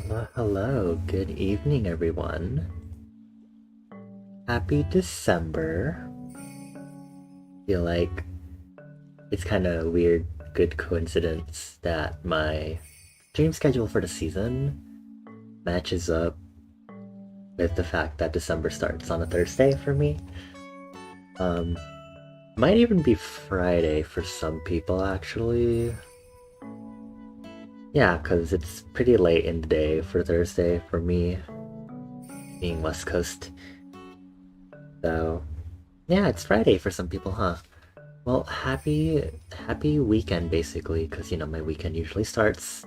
Hello, good evening, everyone. Happy December. Feel like it's kind of a weird, good coincidence that my stream schedule for the season matches up with the fact that December starts on a Thursday for me. Um, might even be Friday for some people, actually. Yeah, because it's pretty late in the day for Thursday for me, being West Coast. So, yeah, it's Friday for some people, huh? Well, happy weekend basically, because my weekend usually starts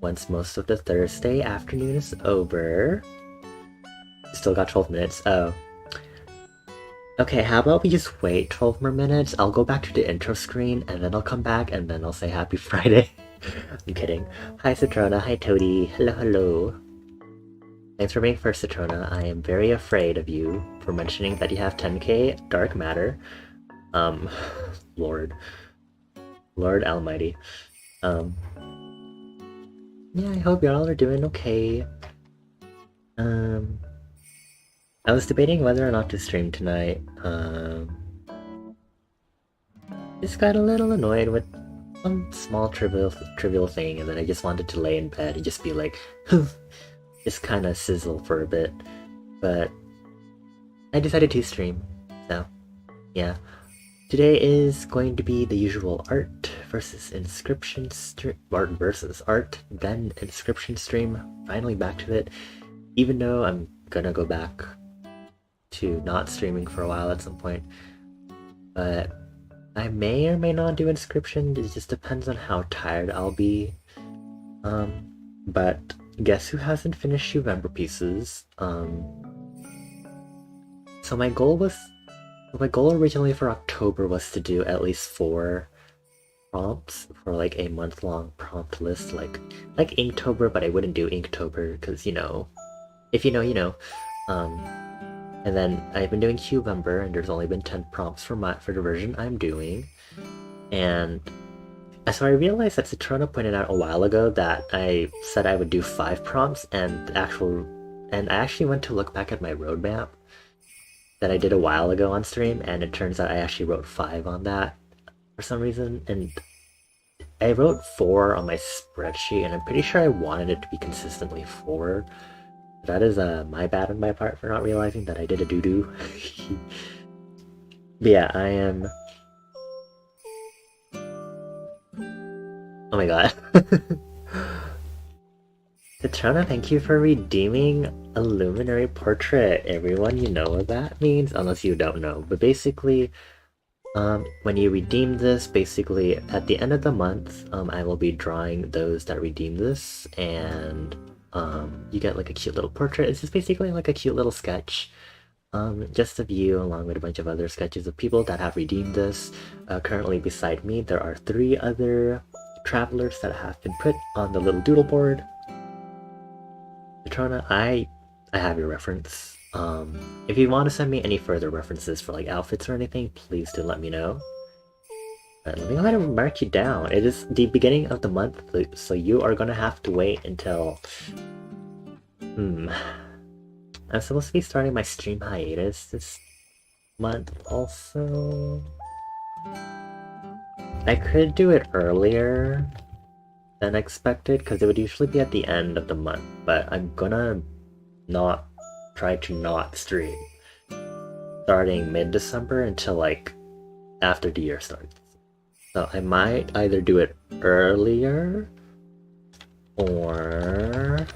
once most of the Thursday afternoon is over. Still got 12 minutes. Oh. Okay, how about we just wait 12 more minutes? I'll go back to the intro screen and then I'll come back and then I'll say happy Friday. I'm kidding. Hi Citrona, hi Toady. Hello, hello. Thanks for being first, Citrona. I am very afraid of you for mentioning that you have 10k dark matter. Um, Lord. Lord Almighty. Um, yeah, I hope y'all are doing okay. Um, I was debating whether or not to stream tonight. Just got a little annoyed with some small trivial thing, and then I just wanted to lay in bed and just be like, just kind of sizzle for a bit. But I decided to stream, so yeah. Today is going to be the usual art versus inscription stream. Art versus art, then inscription stream. Finally back to it. Even though I'm gonna go back to not streaming for a while at some point. But I may or may not do inscription. It just depends on how tired I'll be. But guess who hasn't finished Huevember pieces? So my goal originally for October was to do at least 4 prompts for like a month-long prompt list, like Inktober, but I wouldn't do Inktober because if you know, you know. And then I've been doing Huevember, and there's only been 10 prompts for the version I'm doing. And so I realized that Citrona pointed out a while ago that I said I would do 5 prompts, and I actually went to look back at my roadmap that I did a while ago on stream, and it turns out I actually wrote 5 on that for some reason, and I wrote 4 on my spreadsheet, and I'm pretty sure I wanted it to be consistently 4. That is my bad on my part for not realizing that I did a doo-doo. But yeah, I am... Oh my god. Citrona, thank you for redeeming a luminary portrait. Everyone, you know what that means, unless you don't know. But basically, when you redeem this, basically at the end of the month, I will be drawing those that redeem this, and you get like a cute little portrait. It's just basically like a cute little sketch, just of you along with a bunch of other sketches of people that have redeemed this. Currently beside me, there are 3 other travelers that have been put on the little doodle board. Petrona, I have your reference. If you want to send me any further references for like outfits or anything, please do let me know. But let me go ahead and mark you down. It is the beginning of the month, so you are gonna have to wait until... I'm supposed to be starting my stream hiatus this month also. I could do it earlier than expected, because it would usually be at the end of the month, but I'm gonna try to not stream starting mid-December until like after the year starts. So I might either do it earlier, or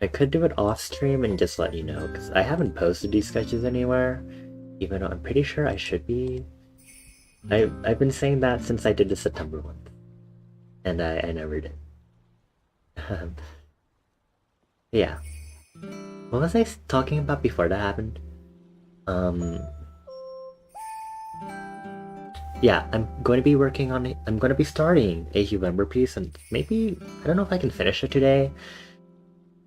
I could do it off stream and just let you know, because I haven't posted these sketches anywhere, even though I'm pretty sure I should be. I've been saying that since I did the September one, and I never did. Yeah. What was I talking about before that happened? Yeah, I'm going to be working on it. I'm going to be starting a Huevember piece, and maybe, I don't know if I can finish it today,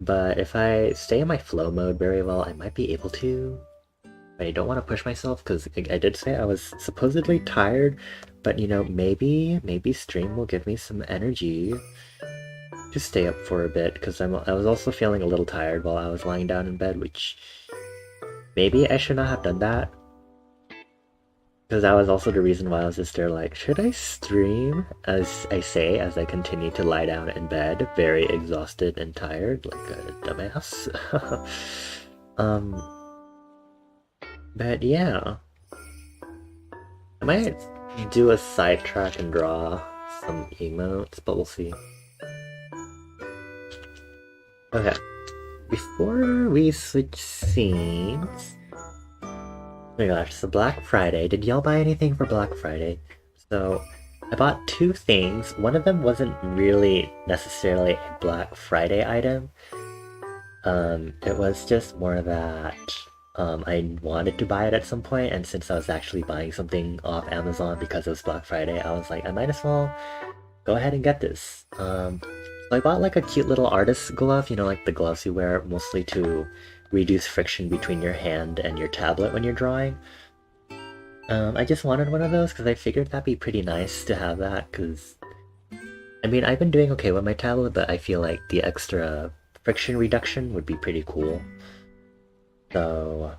but if I stay in my flow mode very well, I might be able to. But I don't want to push myself, because I did say I was supposedly tired, but maybe stream will give me some energy. to stay up for a bit because I was also feeling a little tired while I was lying down in bed, which maybe I should not have done that. Because that was also the reason why I was just there like, should I stream? As I say, as I continue to lie down in bed, very exhausted and tired, like a dumbass. um, but yeah. I might do a sidetrack and draw some emotes, but we'll see. Okay. Before we switch scenes... Oh my gosh, so Black Friday. Did y'all buy anything for Black Friday? So, I bought two things. One of them wasn't really necessarily a Black Friday item. It was just more that I wanted to buy it at some point, and since I was actually buying something off Amazon because it was Black Friday, I was like, I might as well go ahead and get this. So I bought like a cute little artist glove, you know, like the gloves you wear mostly to reduce friction between your hand and your tablet when you're drawing. I just wanted one of those because I figured that'd be pretty nice to have that, because I mean, I've been doing okay with my tablet, but I feel like the extra friction reduction would be pretty cool. So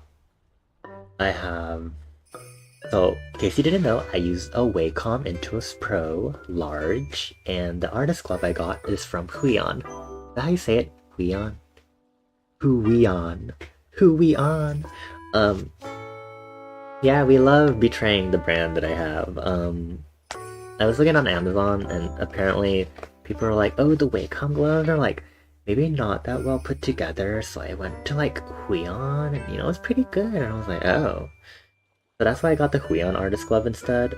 so in case you didn't know, I use a Wacom Intuos Pro large, and the artist glove I got is from Huion. Is that how you say it? Huion? Huion. Huion. Yeah, we love betraying the brand that I have. I was looking on Amazon, and apparently people are like, oh, the Wacom gloves are like maybe not that well put together, so I went to like Huion, and you know, it's pretty good, and I was like, oh. So that's why I got the Huion artist glove instead.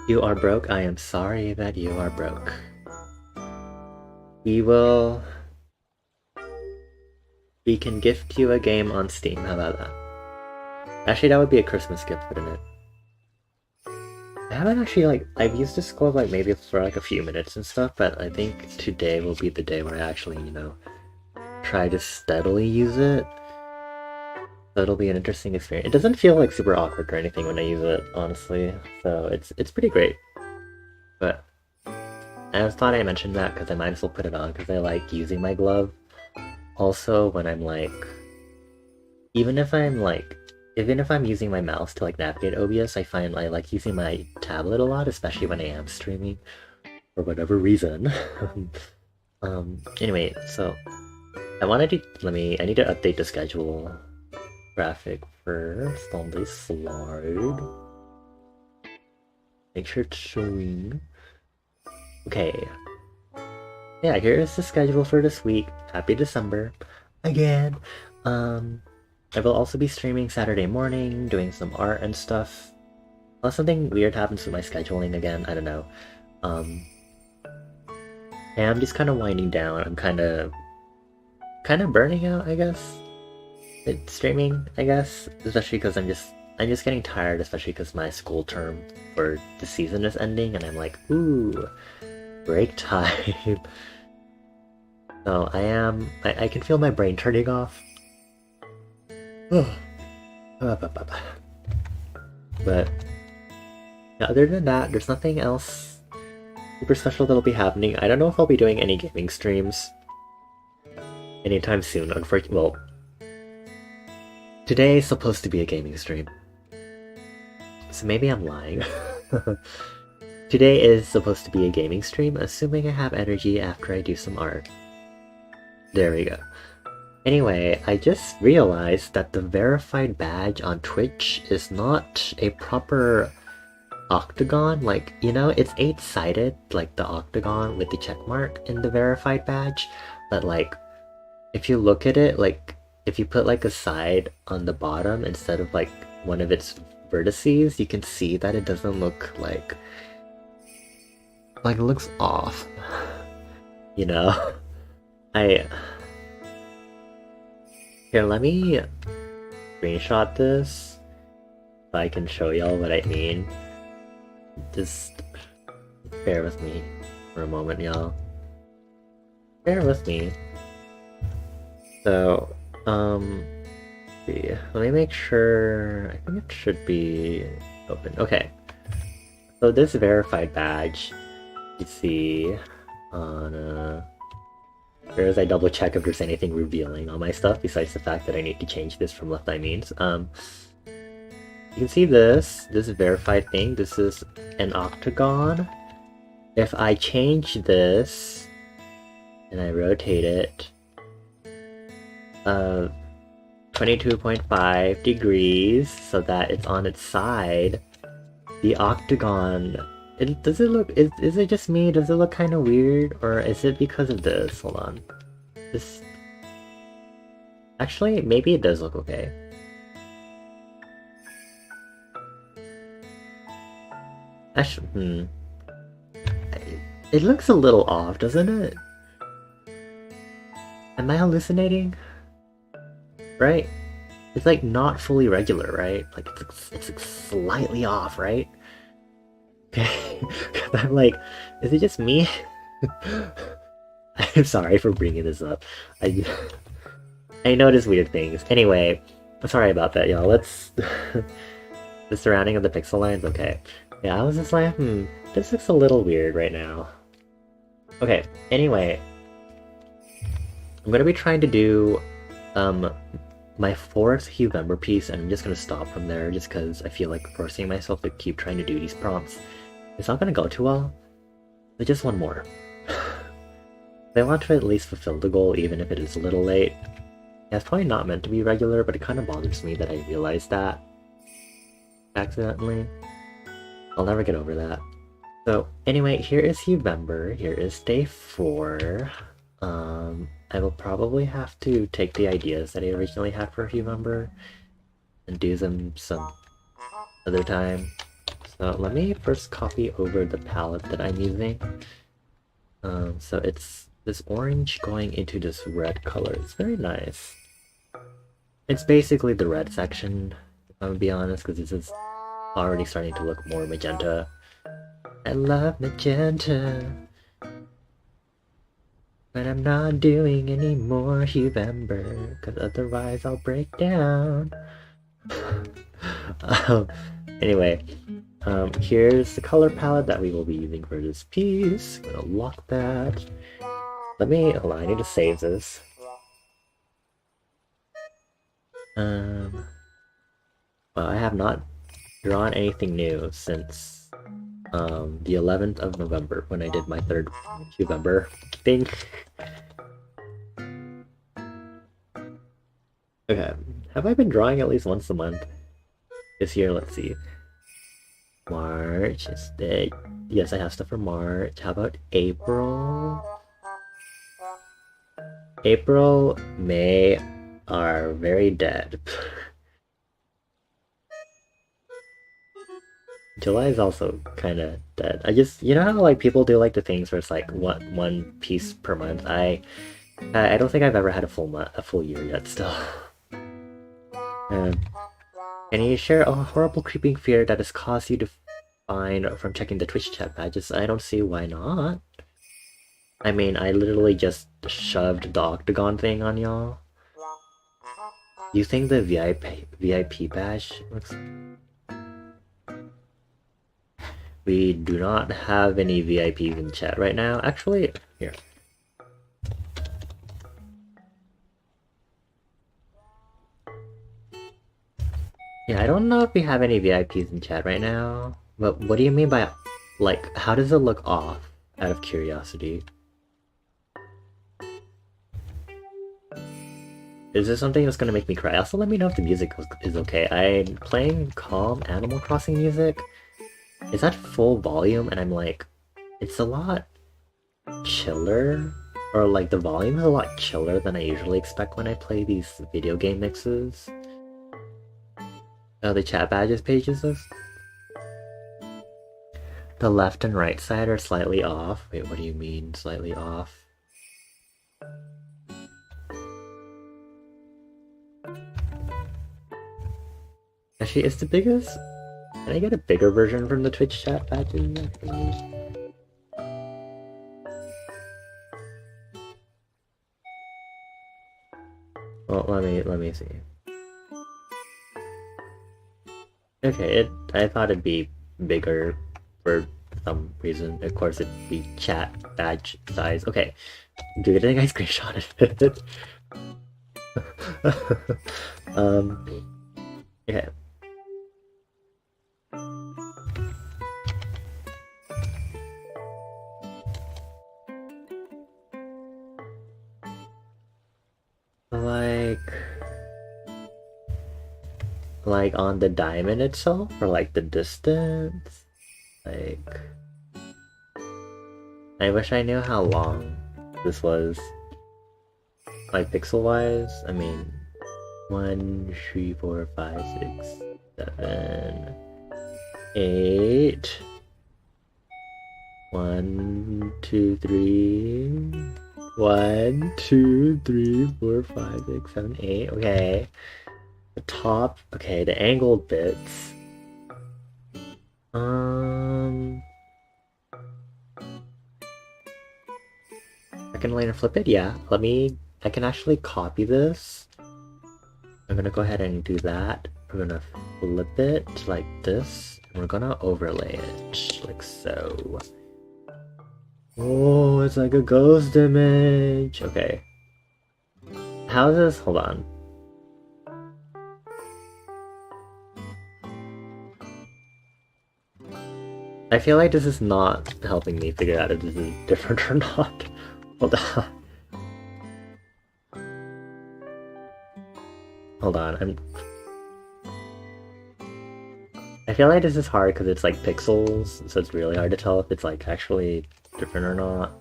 You are broke? I am sorry that you are broke. We can gift you a game on Steam, how about that? Actually, that would be a Christmas gift, wouldn't it? I haven't actually, like, I've used this glove, like, maybe for, like, a few minutes and stuff, but I think today will be the day where I actually, you know, try to steadily use it. So it'll be an interesting experience. It doesn't feel, like, super awkward or anything when I use it, honestly, so it's pretty great. But I just thought I mentioned that because I might as well put it on, because I like using my glove. Also, when I'm, like... Even if I'm using my mouse to like navigate OBS, I find I like using my tablet a lot, especially when I am streaming, for whatever reason. Anyway, so I need to update the schedule graphic first on this slide. Make sure it's showing. Okay. Yeah, here's the schedule for this week. Happy December. Again. I will also be streaming Saturday morning, doing some art and stuff. Unless something weird happens with my scheduling again, I don't know. Yeah, I'm just kind of winding down. I'm kind of burning out, I guess. It's streaming, I guess, especially because I'm just getting tired, especially because my school term for the season is ending, and I'm like, ooh, break time. So I can feel my brain turning off. But yeah, other than that, there's nothing else super special that'll be happening. I don't know if I'll be doing any gaming streams anytime soon, unfortunately. Well, today is supposed to be a gaming stream, so maybe I'm lying. Today is supposed to be a gaming stream, assuming I have energy after I do some art. There we go. Anyway, I just realized that the verified badge on Twitch is not a proper octagon. Like, you know, it's 8-sided, like the octagon with the check mark in the verified badge. But like, if you look at it, like, if you put like a side on the bottom instead of like one of its vertices, you can see that it doesn't look like it looks off. You know? Here, let me screenshot this so I can show y'all what I mean. Just bear with me for a moment, y'all. Bear with me. So, see. Let me make sure. I think it should be open. Okay. So this verified badge, you see, on or as I double check if there's anything revealing on my stuff besides the fact that I need to change this from left eye means. You can see this verified thing. This is an octagon. If I change this and I rotate it 22.5 degrees so that it's on its side, the octagon, does it look, is it just me? Does it look kind of weird? Or is it because of this? Hold on. This, actually, maybe it does look okay. Actually, it looks a little off, doesn't it? Am I hallucinating? Right? It's like not fully regular, right? Like it's like slightly off, right? Okay. I'm like, is it just me? I'm sorry for bringing this up. I notice weird things. Anyway, I'm sorry about that, y'all. Let's the surrounding of the pixel lines. Okay. Yeah, I was just like, this looks a little weird right now. Okay. Anyway, I'm gonna be trying to do my 4th Huevember piece, and I'm just gonna stop from there just because I feel like forcing myself to keep trying to do these prompts, it's not gonna go too well. But just one more. I want to at least fulfill the goal even if it is a little late. Yeah, it's probably not meant to be regular, but it kind of bothers me that I realized that accidentally. I'll never get over that. So anyway, here is Huevember. Here is day 4. I will probably have to take the ideas that I originally had for Huevember and do them some other time. So let me first copy over the palette that I'm using. So it's this orange going into this red color. It's very nice. It's basically the red section, if I'm gonna be honest, because this is already starting to look more magenta. I love magenta. But I'm not doing any more Huevember, because otherwise I'll break down. Anyway, here's the color palette that we will be using for this piece. I'm gonna lock that. Hold on, I need to save this. Well, I have not drawn anything new since the 11th of November when I did my 3rd Huevember thing. Okay, have I been drawing at least once a month this year? Let's see. March is the... Yes, I have stuff for March. How about April? April, May are very dead. July is also kind of dead. I just, you know how like people do like the things where it's like one piece per month. I don't think I've ever had a full year yet. Still. Can you share a horrible creeping fear that has caused you to find from checking the Twitch chat badges? I don't see why not. I mean, I literally just shoved the octagon thing on y'all. You think the VIP badge looks... We do not have any VIPs in chat right now. Actually, here. Yeah, I don't know if we have any VIPs in chat right now. But what do you mean by, like, how does it look off, out of curiosity? Is this something that's gonna make me cry? Also, let me know if the music is okay. I'm playing calm Animal Crossing music. It's at full volume, and I'm like, it's a lot chiller. Or, like, the volume is a lot chiller than I usually expect when I play these video game mixes. Oh, the chat badges pages is? The left and right side are slightly off. Wait, what do you mean, slightly off? Actually, it's the biggest... Can I get a bigger version from the Twitch chat badges? Well, let me see. Okay, I thought it'd be bigger for some reason. Of course, it'd be chat badge size. Okay, do you think I screenshotted it? Okay. Like on the diamond itself, or like the distance? Like, I wish I knew how long this was. Like pixel-wise, I mean, 1, 3, 4, 5, 6, 7, 8. 1, 2, 3. 1, 2, 3, 4, 5, 6, 7, 8. Okay. The top, okay, the angled bits. Second line and flip it? Yeah. I can actually copy this. I'm gonna go ahead and do that. We're gonna flip it like this. And we're gonna overlay it like so. Oh, it's like a ghost image. Okay. How is this? Hold on. I feel like this is not helping me figure out if this is different or not. Hold on. Hold on, I feel like this is hard because it's like pixels, so it's really hard to tell if it's like actually different or not.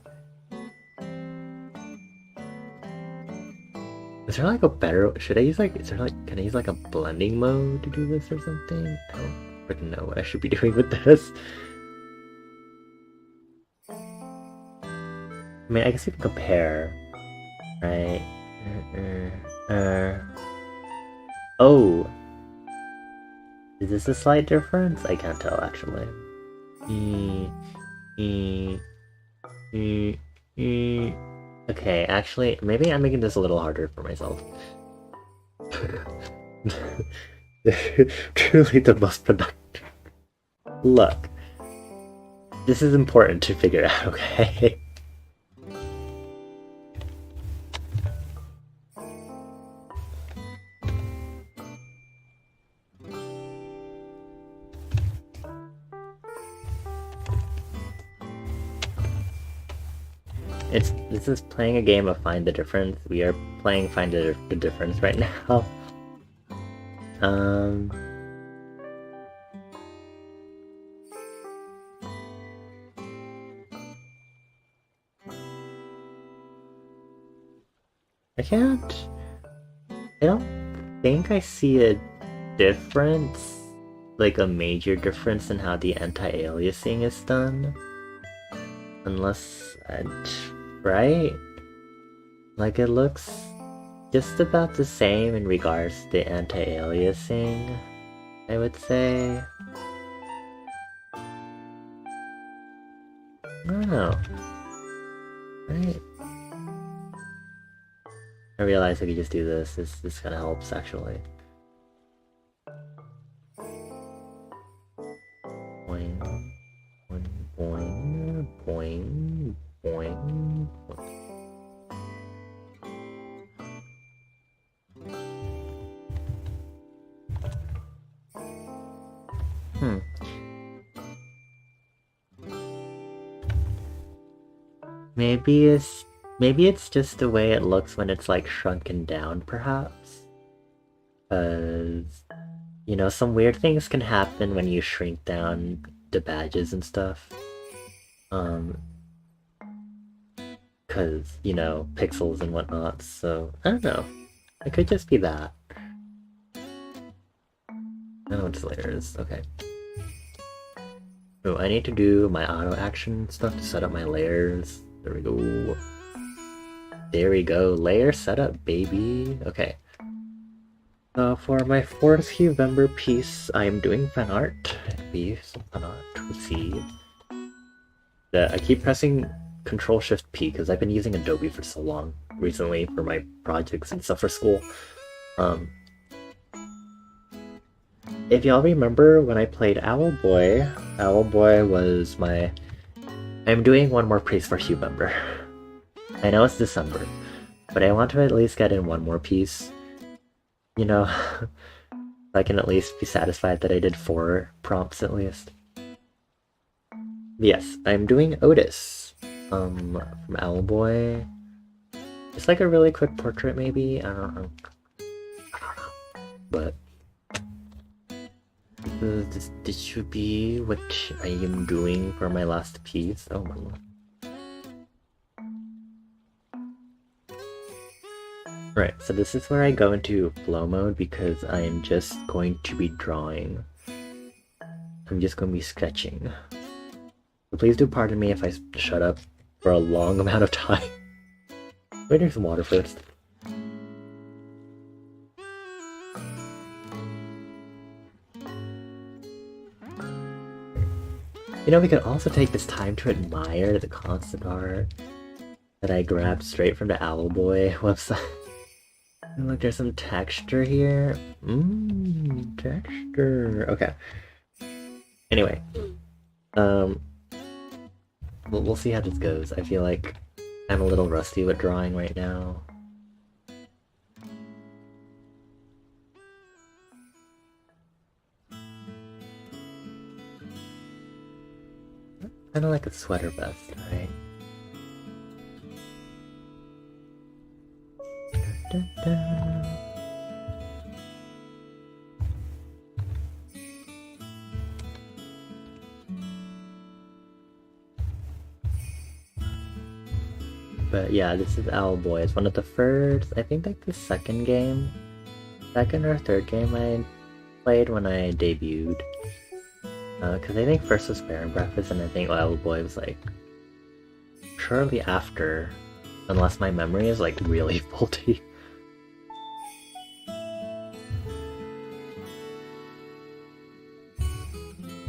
Is there like a better, should I use like, is there like, can I use like a blending mode to do this or something? I don't freaking know what I should be doing with this. I mean, I guess you can compare, right? Oh! Is this a slight difference? I can't tell, actually. Okay, actually, maybe I'm making this a little harder for myself. Truly the most productive. Look. This is important to figure out, okay? This is playing a game of Find the Difference. We are playing Find the Difference right now. I don't think I see a difference, like a major difference in how the anti-aliasing is done. Unless, right? Like it looks just about the same in regards to the anti-aliasing, I would say. I don't know. Right? I realized I could just do this. This kind of helps, actually. Boing, boing, boing, boing, boing, boing. Maybe it's just the way it looks when it's like shrunken down, perhaps. Because, you know, some weird things can happen when you shrink down the badges and stuff. Because, you know, pixels and whatnot, so I don't know. It could just be that. Oh, it's layers, okay. Oh, I need to do my auto action stuff to set up my layers. There we go. There we go. Layer setup, baby. Okay. For my 4th Huevember piece, I am doing fan art. Be some fan art. Let's see. I keep pressing Control-Shift-P because I've been using Adobe for so long recently for my projects and stuff for school. If y'all remember when I played Owlboy, Owlboy was my... I'm doing one more piece for Huevember. I know it's December, but I want to at least get in one more piece. You know, I can at least be satisfied that I did 4 prompts at least. Yes, I'm doing Otis. From Owlboy. Just like a really quick portrait maybe? I don't know. But this should be what I am doing for my last piece. Oh my lord. Right, so this is where I go into flow mode because I am just going to be drawing. I'm just going to be sketching. So please do pardon me if I shut up for a long amount of time. Wait, drink some water first. You know, we could also take this time to admire the concept art that I grabbed straight from the Owlboy website. And look, there's some texture here. Texture. Okay. Anyway, we'll see how this goes. I feel like I'm a little rusty with drawing right now. Kind of like a sweater vest, right? Da, da, da. But yeah, this is Owlboy. It's one of the first, I think like the second or third game I played when I debuted. Because I think first was Bear and Breakfast, and I think Owlboy was like shortly after, unless my memory is like really faulty.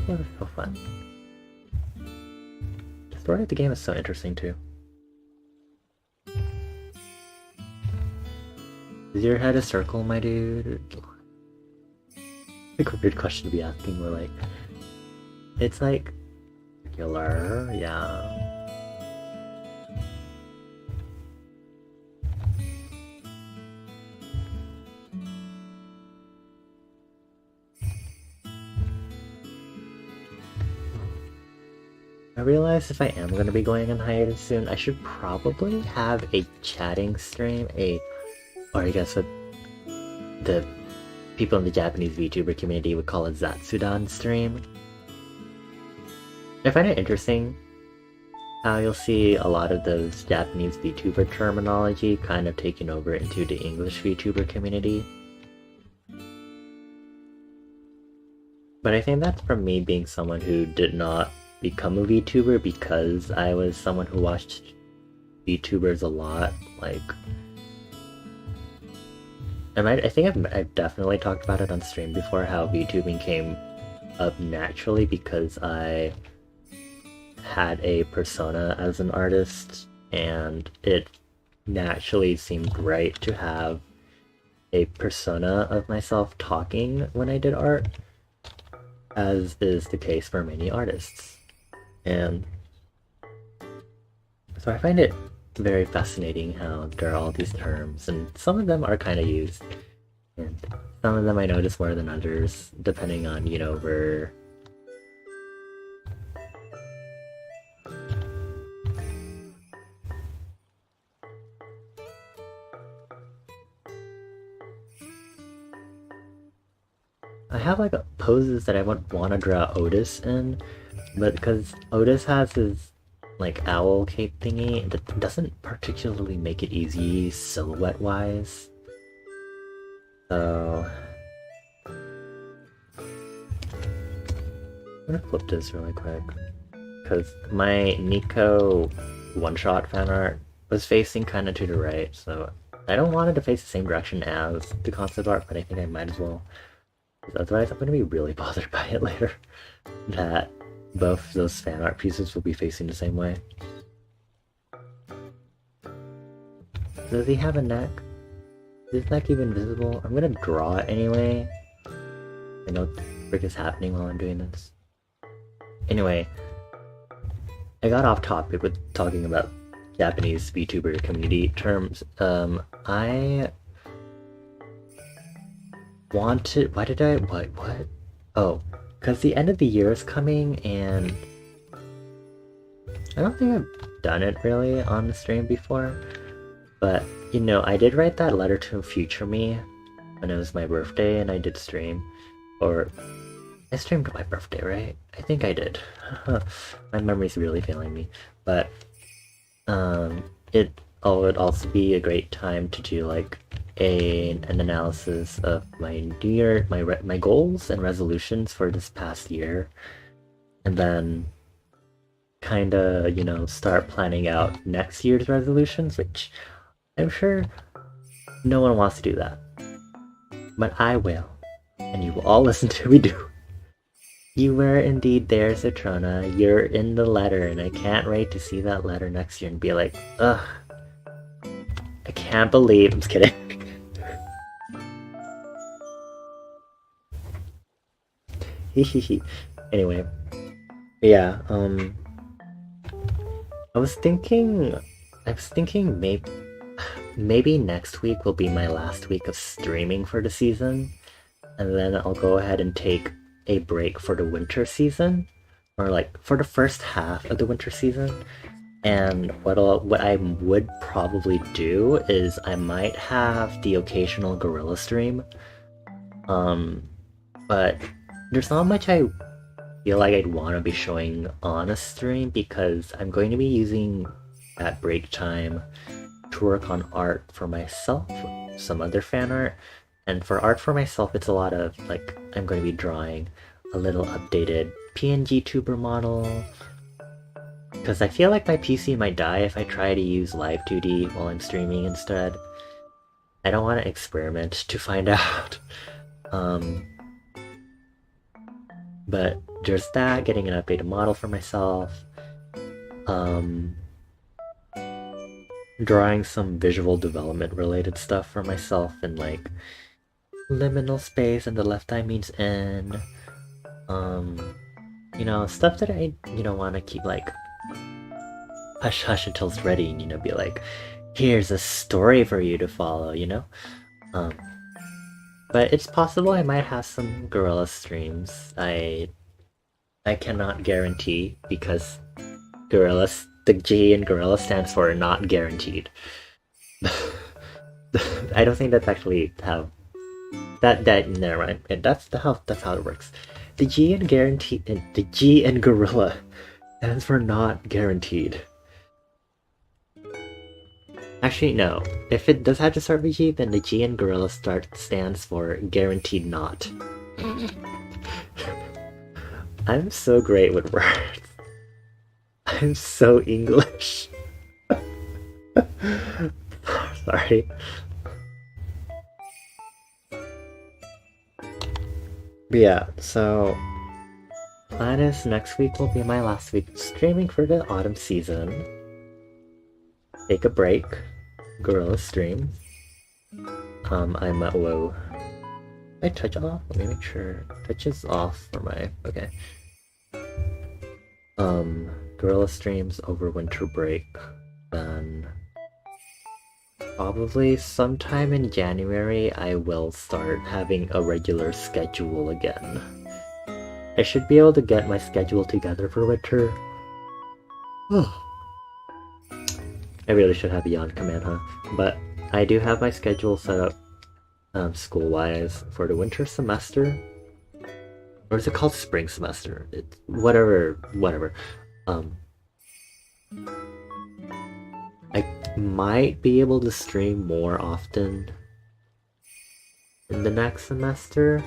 It was so fun. The story of the game is so interesting too. Is your head a circle, my dude? Like a weird question to be asking. We're like, it's like circular, yeah. I realize if I am going to be going on hiatus soon, I should probably have a chatting stream, or I guess what the people in the Japanese VTuber community would call a Zatsudan stream. I find it interesting how you'll see a lot of those Japanese VTuber terminology kind of taken over into the English VTuber community. But I think that's from me being someone who did not become a VTuber because I was someone who watched VTubers a lot. Like, I think I've definitely talked about it on stream before, how VTubing came up naturally because I had a persona as an artist, and it naturally seemed right to have a persona of myself talking when I did art, as is the case for many artists. And so I find it very fascinating how there are all these terms, and some of them are kind of used, and some of them I notice more than others, depending on, you know, where... I have like poses that I would want to draw Otis in, but because Otis has his like owl cape thingy, that doesn't particularly make it easy silhouette wise. So I'm gonna flip this really quick because my Nico one-shot fan art was facing kind of to the right, so I don't want it to face the same direction as the concept art, but I think I might as well. Otherwise, I'm going to be really bothered by it later, that both those fan art pieces will be facing the same way. Does he have a neck? Is his neck even visible? I'm going to draw it anyway. I know what the frick is happening while I'm doing this. Anyway, I got off topic with talking about Japanese VTuber community terms. I wanted. Why did I? What? Oh, because the end of the year is coming, and I don't think I've done it really on the stream before. But you know, I did write that letter to future me when it was my birthday, and I did stream. Or I streamed my birthday, right? I think I did. My memory's really failing me. But it would also be a great time to do like an analysis of my new year, my goals and resolutions for this past year, and then kind of, you know, start planning out next year's resolutions, which I'm sure no one wants to do that, but I will, and you will all listen to me do. You were indeed there, Citrona. You're in the letter, and I can't wait to see that letter next year and be like, ugh, I can't believe. I'm just kidding. Anyway, yeah. I was thinking maybe next week will be my last week of streaming for the season, and then I'll go ahead and take a break for the winter season, or like for the first half of the winter season. And what I would probably do is I might have the occasional gorilla stream, but there's not much I feel like I'd want to be showing on a stream because I'm going to be using that break time to work on art for myself, some other fan art, and for art for myself it's a lot of like I'm going to be drawing a little updated PNG tuber model, because I feel like my PC might die if I try to use live 2D while I'm streaming instead. I don't want to experiment to find out. But just that, getting an updated model for myself, drawing some visual development related stuff for myself in like liminal space and the left eye means N. You know, stuff that I, you know, want to keep like hush hush until it's ready, and you know, be like, here's a story for you to follow, you know? But it's possible I might have some gorilla streams. I cannot guarantee because gorillas, the G in gorilla stands for not guaranteed. I don't think that's actually how that never mind. That's how it works. The G in guaranteed, the G in gorilla stands for not guaranteed. Actually, no. If it does have to start with G, then the G in gorilla stands for guaranteed not. I'm so great with words. I'm so English. Sorry. But yeah, so plan is next week will be my last week of streaming for the autumn season. Take a break. Gorilla stream. I'm at whoa. I touch off? Let me make sure. Touch is off for my okay. Gorilla streams over winter break. Then probably sometime in January I will start having a regular schedule again. I should be able to get my schedule together for winter. I really should have a yawn command, huh? But I do have my schedule set up school-wise for the winter semester. Or is it called spring semester? It's whatever. I might be able to stream more often in the next semester,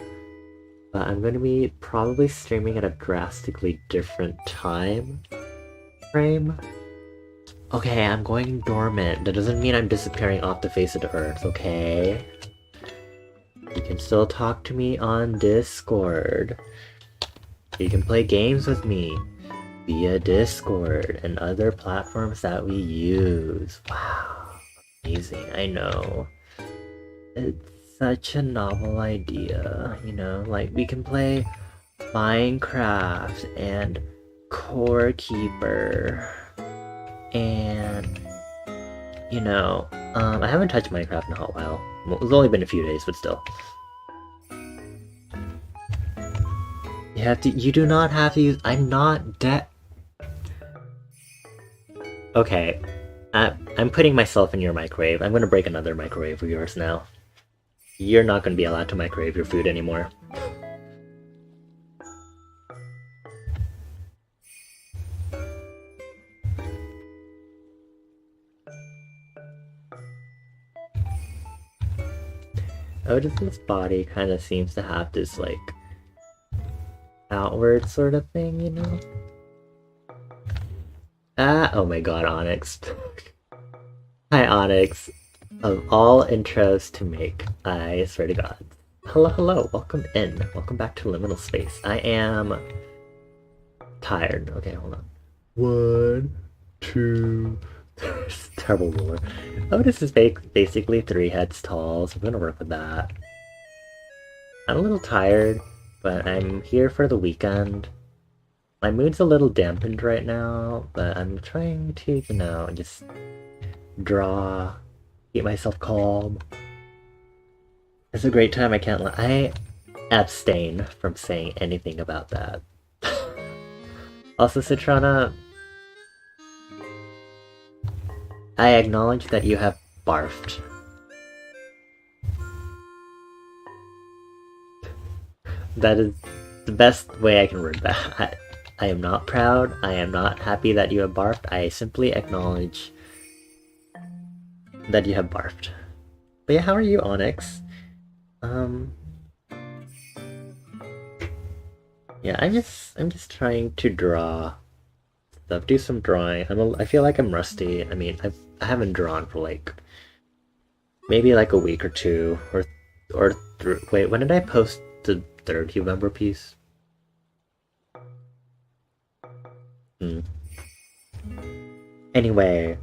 but I'm going to be probably streaming at a drastically different time frame. Okay, I'm going dormant. That doesn't mean I'm disappearing off the face of the earth, okay? You can still talk to me on Discord. You can play games with me via Discord and other platforms that we use. Wow, amazing, I know. It's such a novel idea, you know? Like, we can play Minecraft and core keeper. And you know, I haven't touched Minecraft in a hot while. Well, it's only been a few days, but still. You do not have to use, I'm not dead. Okay, I'm putting myself in your microwave. I'm gonna break another microwave of yours now. You're not gonna be allowed to microwave your food anymore. Otis's body kind of seems to have this, like, outward sort of thing, you know? Ah, oh my god, Onyx. Hi, Onyx. Of all intros to make, I swear to god. Hello, hello, welcome in. Welcome back to Liminal Space. I am tired. Okay, hold on. 1, 2... Terrible ruler. Otis is basically 3 heads tall, so I'm gonna work with that. I'm a little tired, but I'm here for the weekend. My mood's a little dampened right now, but I'm trying to, you know, just draw, keep myself calm. It's a great time, I abstain from saying anything about that. Also, Citrona, I acknowledge that you have barfed. That is the best way I can word that. I am not proud, I am not happy that you have barfed, I simply acknowledge that you have barfed. But yeah, how are you, Onyx? Yeah, I'm just trying to draw stuff, do some drawing. I feel like I'm rusty. I mean, I haven't drawn for like maybe like a week or two, wait, when did I post the 3rd Huevember piece? Anyway,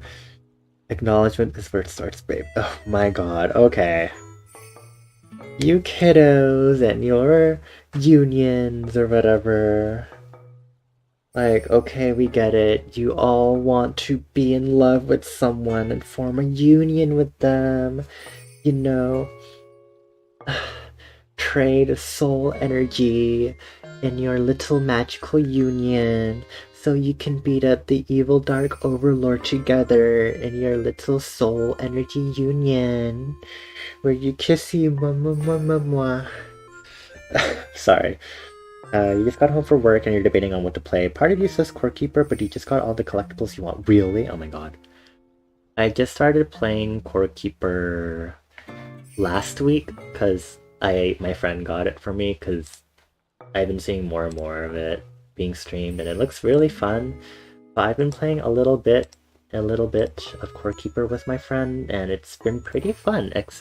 acknowledgement is where it starts, babe. Oh my god, okay. You kiddos and your unions or whatever. Like, okay, we get it. You all want to be in love with someone and form a union with them. You know, trade soul energy in your little magical union so you can beat up the evil dark overlord together in your little soul energy union where you kissy mwah. Sorry. You just got home from work and you're debating on what to play. Part of you says Core Keeper, but you just got all the collectibles you want. Really? Oh my god. I just started playing Core Keeper last week because my friend got it for me because I've been seeing more and more of it being streamed and it looks really fun. But I've been playing a little bit of Core Keeper with my friend and it's been pretty fun, it's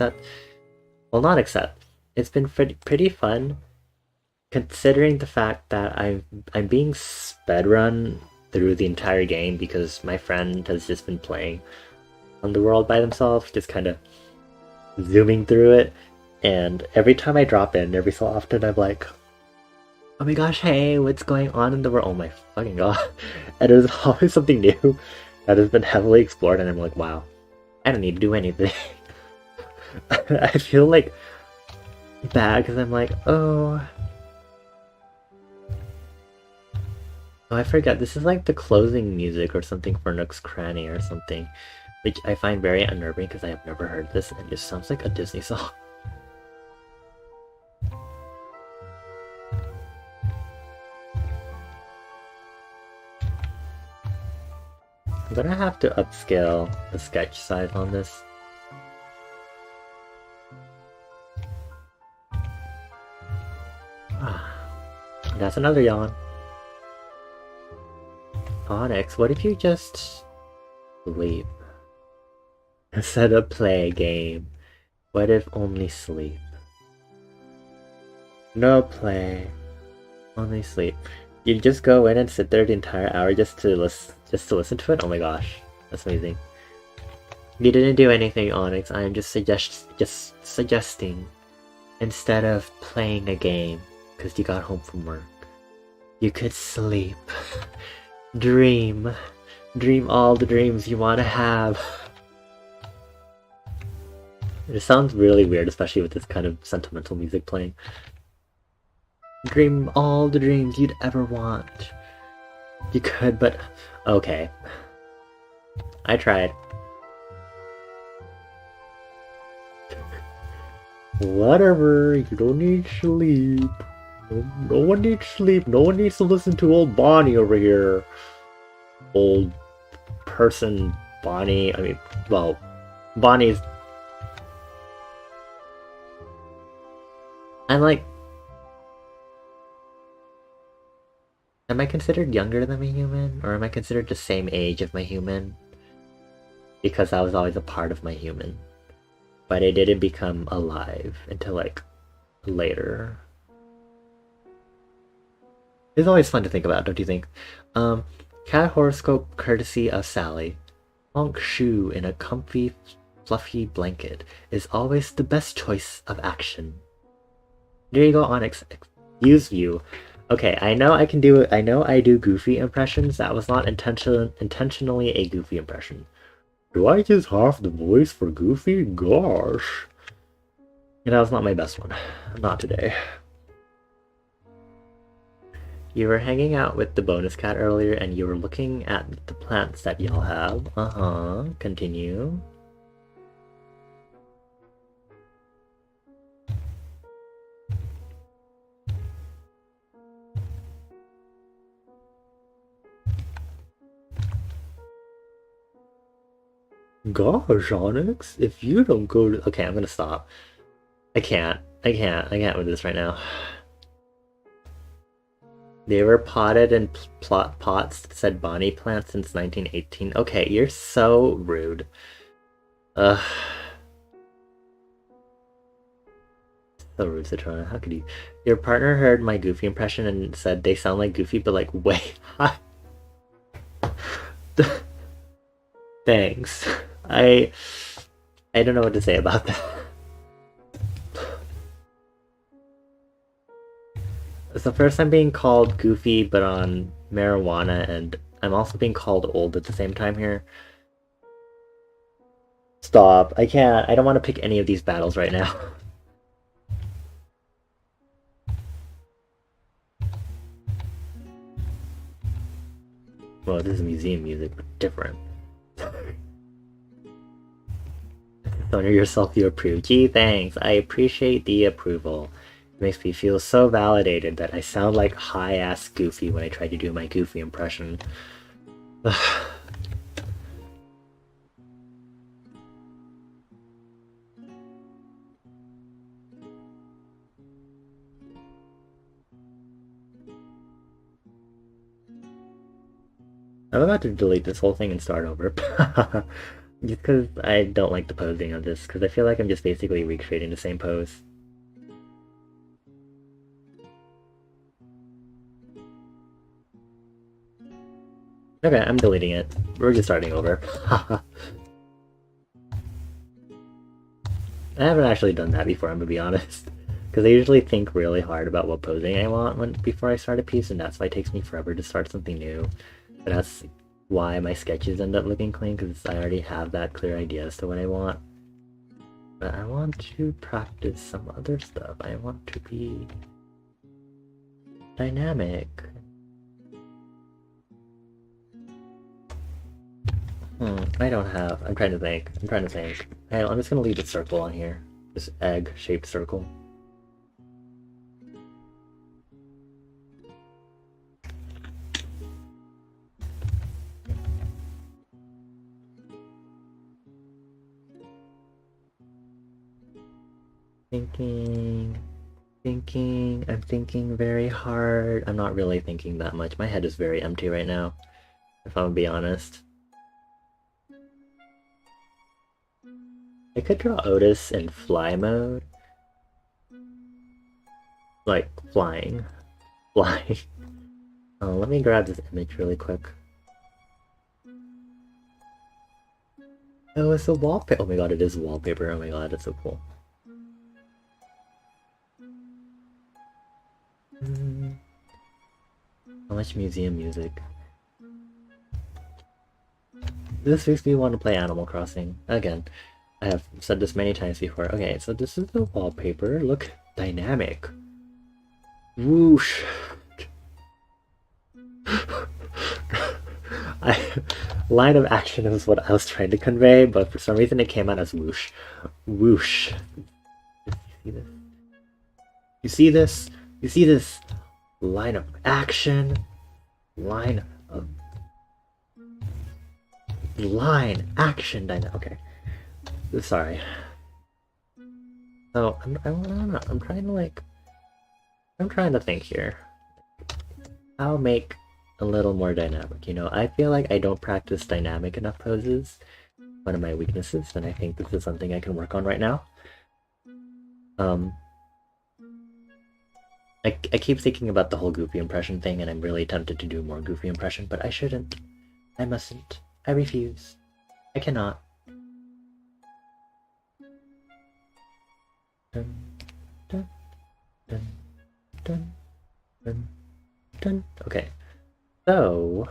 been pretty fun considering the fact that I'm being sped-run through the entire game because my friend has just been playing on the world by themselves, just kind of zooming through it, and every time I drop in, every so often I'm like, oh my gosh, hey, what's going on in the world? Oh my fucking god. And there's always something new that has been heavily explored and I'm like, wow, I don't need to do anything. I feel like bad because I'm like, oh, I forgot, this is like the closing music or something for Nook's Cranny or something, which I find very unnerving because I have never heard this and it just sounds like a Disney song. I'm gonna have to upscale the sketch size on this. That's another yawn. Onyx, what if you just sleep instead of play a game? What if only sleep? No play, only sleep. You just go in and sit there the entire hour just to listen to it? Oh my gosh, that's amazing. You didn't do anything, Onyx. I am just suggesting instead of playing a game because you got home from work, you could sleep. Dream. Dream all the dreams you want to have. It sounds really weird, especially with this kind of sentimental music playing. Dream all the dreams you'd ever want. You could, but... Okay. I tried. Whatever, you don't need sleep. No one needs sleep. No one needs to listen to old Bonnie over here. Old person Bonnie. I mean, well, Bonnie's... I'm like... Am I considered younger than my human? Or am I considered the same age as my human? Because I was always a part of my human. But it didn't become alive until, like, later. It's always fun to think about, don't you think? Cat horoscope courtesy of Sally. Honk shoe in a comfy, fluffy blanket is always the best choice of action. There you go, Onyx. Excuse you. Okay, I know I can do it. I know I do goofy impressions. That was not intentionally a goofy impression. Do I just have the voice for Goofy? Gosh. That was not my best one. Not today. You were hanging out with the bonus cat earlier and you were looking at the plants that y'all have. Uh-huh. Continue. Gosh, Onyx, if you don't go to... Okay, I'm gonna stop. I can't with this right now. They were potted in pots that said Bonnie plants since 1918. Okay, you're so rude. Ugh. So rude, Citrona. How could you? Your partner heard my Goofy impression and said they sound like Goofy, but like way high. Thanks. I don't know what to say about that. It's the first time being called Goofy, but on marijuana, and I'm also being called old at the same time here. Stop. I can't. I don't want to pick any of these battles right now. Well, this is museum music, but different. Honor yourself, you approve. Gee, thanks. I appreciate the approval. It makes me feel so validated that I sound like high-ass Goofy when I try to do my Goofy impression. I'm about to delete this whole thing and start over. Just because I don't like the posing of this, because I feel like I'm just basically recreating the same pose. Okay, I'm deleting it. We're just starting over. I haven't actually done that before, I'm gonna be honest. Because I usually think really hard about what posing I want before I start a piece, and that's why it takes me forever to start something new. But that's why my sketches end up looking clean, because I already have that clear idea as to what I want. But I want to practice some other stuff. I want to be dynamic. I don't have. I'm trying to think. Hey, I'm just gonna leave the circle on here. This egg-shaped circle. I'm thinking very hard. I'm not really thinking that much. My head is very empty right now, if I'm gonna be honest. I could draw Otis in fly mode. Like, flying. Flying. Oh, let me grab this image really quick. Oh, it's a wallpaper. Oh my god, it is a wallpaper. Oh my god, that's so cool. How much museum music? This makes me want to play Animal Crossing again. I have said this many times before. Okay, so this is the wallpaper. Look, dynamic. Whoosh. Line of action is what I was trying to convey, but for some reason it came out as whoosh. Whoosh. You see this? You see this? Line of action. Line action dynamic. Okay. Sorry. So I don't know. I'm trying to think here. I'll make a little more dynamic. You know, I feel like I don't practice dynamic enough poses. One of my weaknesses, and I think this is something I can work on right now. I keep thinking about the whole Goofy impression thing, and I'm really tempted to do more Goofy impression, but I shouldn't. I mustn't. I refuse. I cannot. Dun, dun, dun, dun, dun, dun. Okay. So,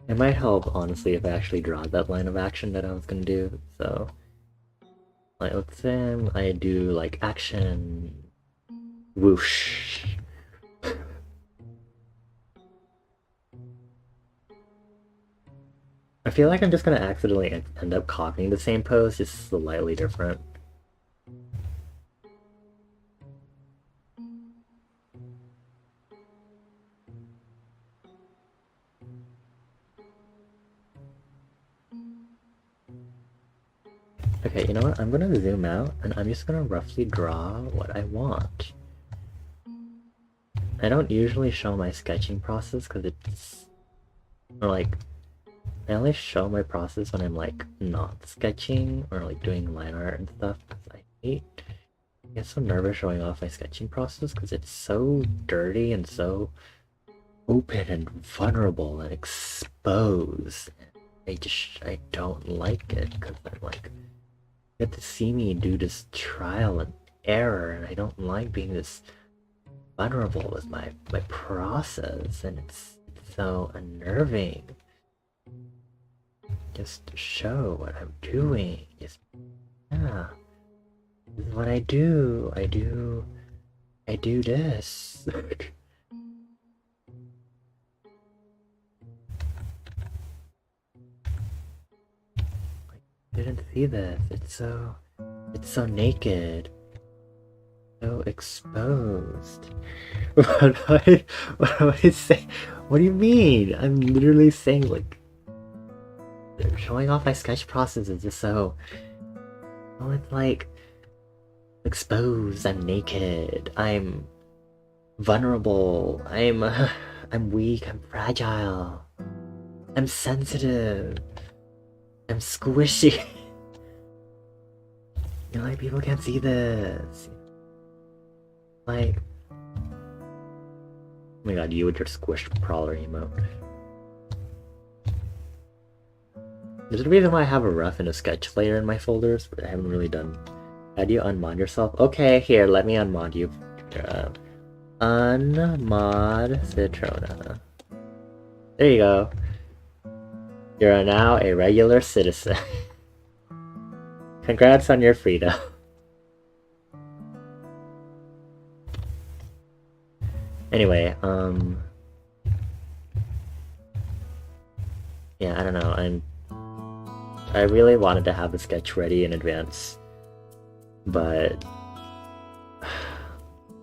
it might help, honestly, if I actually draw that line of action that I was gonna do. So, like, let's say I do, like, action... whoosh. I feel like I'm just gonna accidentally end up copying the same pose, just slightly different. Okay, you know what? I'm gonna zoom out, and I'm just gonna roughly draw what I want. I don't usually show my sketching process, because it's... or like... I only show my process when I'm like not sketching or like doing line art and stuff, because I get so nervous showing off my sketching process because it's so dirty and so open and vulnerable and exposed. I don't like it, because I'm like, you get to see me do this trial and error, and I don't like being this vulnerable with my process, and it's so unnerving. Just show what I'm doing. Just, yeah. This is what I do. I do this. I didn't see this. It's so naked. So exposed. What do I say? What do you mean? I'm literally saying, like, showing off my sketch process is just so... well, it's like... exposed, I'm naked, I'm... vulnerable, I'm weak, I'm fragile, I'm sensitive, I'm squishy. You know, like, people can't see this. Like... oh my god, you with your squish prowler emote. There's a reason why I have a rough and a sketch layer in my folders, but I haven't really done. How do you unmod yourself? Okay, here, let me unmod you. Unmod Citrona. There you go. You're now a regular citizen. Congrats on your freedom. Anyway, yeah, I don't know, I really wanted to have a sketch ready in advance, but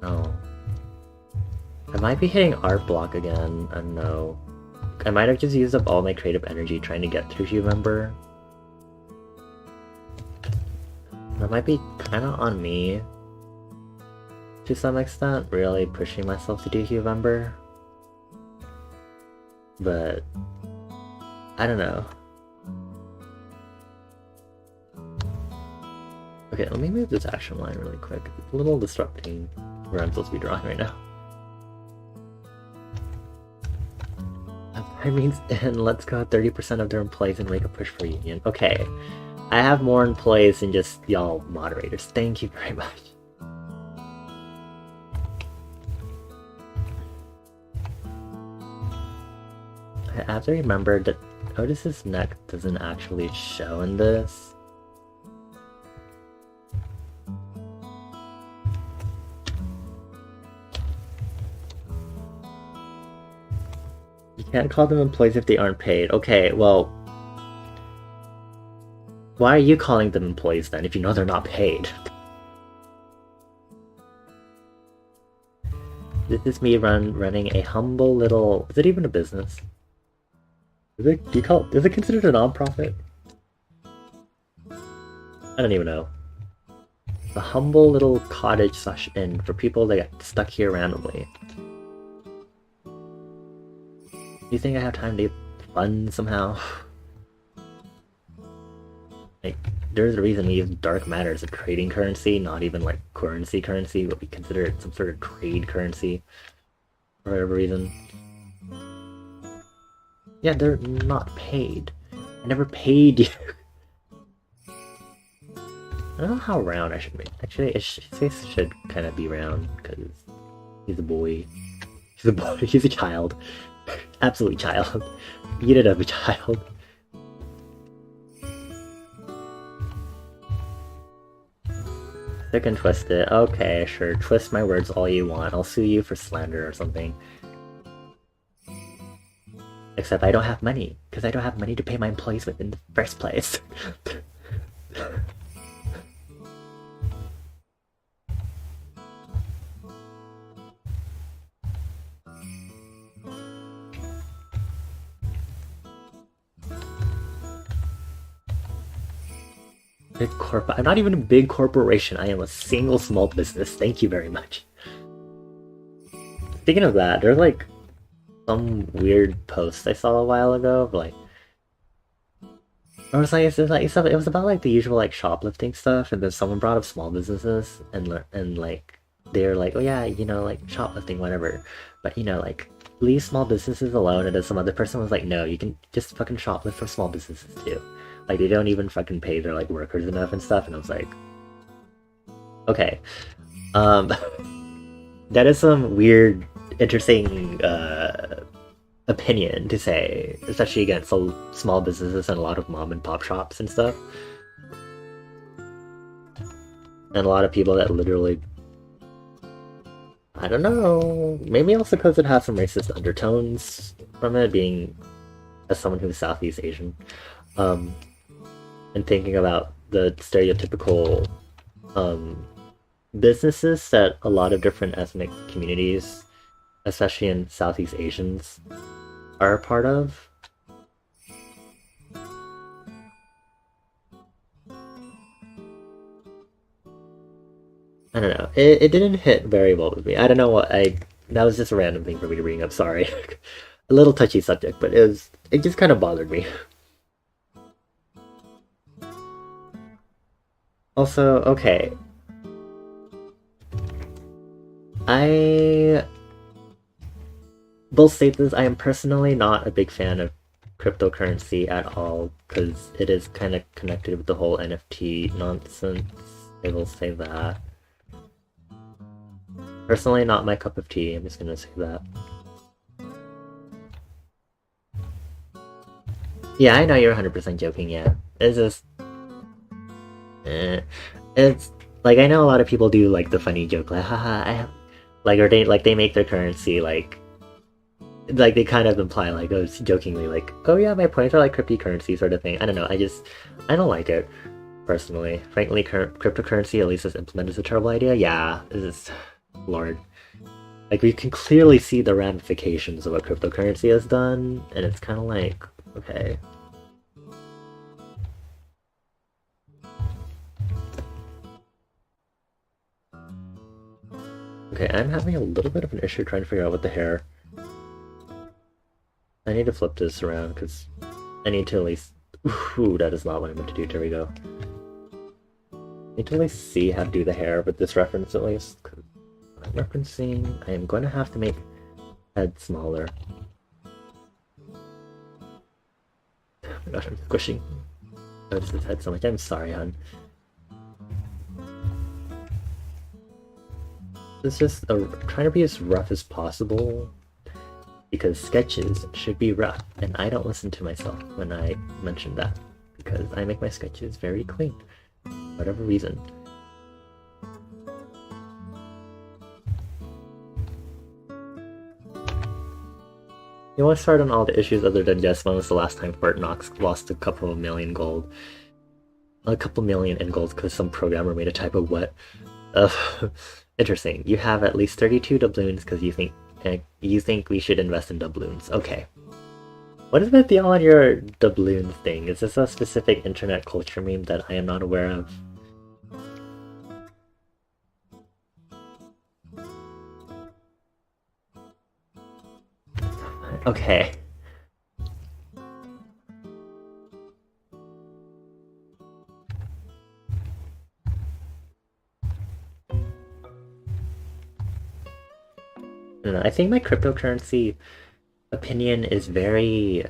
no. I might be hitting art block again, I don't know. I might have just used up all my creative energy trying to get through Huevember. That might be kinda on me, to some extent, really pushing myself to do Huevember. But I don't know. Okay, let me move this action line really quick. It's a little disrupting where I'm supposed to be drawing right now. That means in, let's go 30% of their employees and make a push for union. Okay. I have more employees than just y'all moderators. Thank you very much. I have to remember that Otis's neck doesn't actually show in this. You can't call them employees if they aren't paid. Okay, well, why are you calling them employees then if you know they're not paid? This is me running a humble little... Is it even a business? Is it considered a non-profit? I don't even know. A humble little cottage/inn for people that get stuck here randomly. Do you think I have time to fund somehow? Like, there's a reason we use dark matter as a trading currency, not even like currency, but we consider it some sort of trade currency for whatever reason. Yeah, they're not paid. I never paid you. I don't know how round I should make. Actually, his face should kind of be round because he's a boy. He's a boy. He's a child. Absolute child. Unit of a child. Thick and twisted. Okay, sure. Twist my words all you want. I'll sue you for slander or something. Except I don't have money, because I don't have money to pay my employees with in the first place. Big corp. I'm not even a big corporation. I am a single small business. Thank you very much. Speaking of that, there's like some weird post I saw a while ago of like, it was about like the usual like shoplifting stuff, and then someone brought up small businesses and like they're like, oh yeah, you know, like shoplifting, whatever, but you know, like leave small businesses alone. And then some other person was like, no, you can just fucking shoplift from small businesses too. Like, they don't even fucking pay their, like, workers enough and stuff, and I was like... Okay. That is some weird, interesting, opinion to say, especially against small businesses and a lot of mom-and-pop shops and stuff. And a lot of people that literally... I don't know... Maybe also because it has some racist undertones from it, being... as someone who's Southeast Asian. And thinking about the stereotypical businesses that a lot of different ethnic communities, especially in Southeast Asians, are a part of. I don't know. It didn't hit very well with me. I don't know what that was just a random thing for me to bring up, sorry. A little touchy subject, but it just kind of bothered me. Also, okay. I will state this, I am personally not a big fan of cryptocurrency at all, because it is kind of connected with the whole NFT nonsense. I will say that. Personally, not my cup of tea, I'm just gonna say that. Yeah, I know you're 100% joking, yeah. It's just... It's like, I know a lot of people do like the funny joke, like haha, I have like, or they make their currency like they kind of imply like, oh, jokingly like, oh yeah, my points are like cryptocurrency sort of thing. I don't know, I don't like it personally. Frankly, cryptocurrency, at least as implemented, is a terrible idea. Yeah, this is lord. Like, we can clearly see the ramifications of what cryptocurrency has done, and it's kind of like, okay. Okay, I'm having a little bit of an issue trying to figure out what the hair... I need to flip this around, because I need to at least... Ooh, that is not what I meant to do. There we go. I need to at least see how to do the hair with this reference, at least. Cause I'm referencing... I am going to have to make head smaller. Oh my gosh, I'm squishing. Notice his head so much. I'm sorry, hon. It's just trying to be as rough as possible because sketches should be rough, and I don't listen to myself when I mention that because I make my sketches very clean, for whatever reason. You want to start on all the issues other than just when was the last time Fort Knox lost a couple of million gold? A couple million in gold because some programmer made a typo. What? Interesting. You have at least 32 doubloons because you think we should invest in doubloons. Okay. What is with y'all on your doubloons thing? Is this a specific internet culture meme that I am not aware of? Okay. I don't know, I think my cryptocurrency opinion is very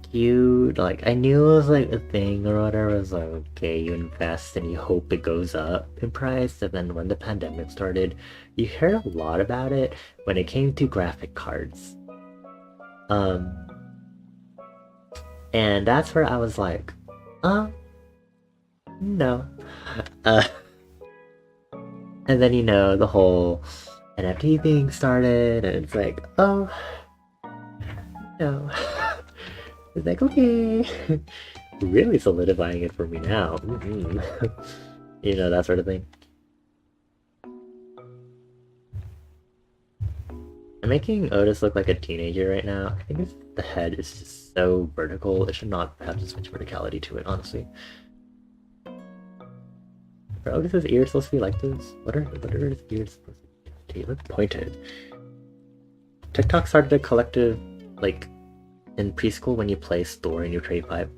skewed. Like, I knew it was like a thing or whatever. It was like, okay, you invest and you hope it goes up in price. And then when the pandemic started, you heard a lot about it when it came to graphic cards. And that's where I was like, no. And then, you know, the whole NFT thing started, and it's like, oh, no. It's like, okay. Really solidifying it for me now. You know, that sort of thing. I'm making Otis look like a teenager right now. I think the head is just so vertical. It should not have this much verticality to it, honestly. Are Otis's ears supposed to be like this? What are his ears supposed to be? They look pointed. TikTok started a collective, like, in preschool when you play store and you trade pipe.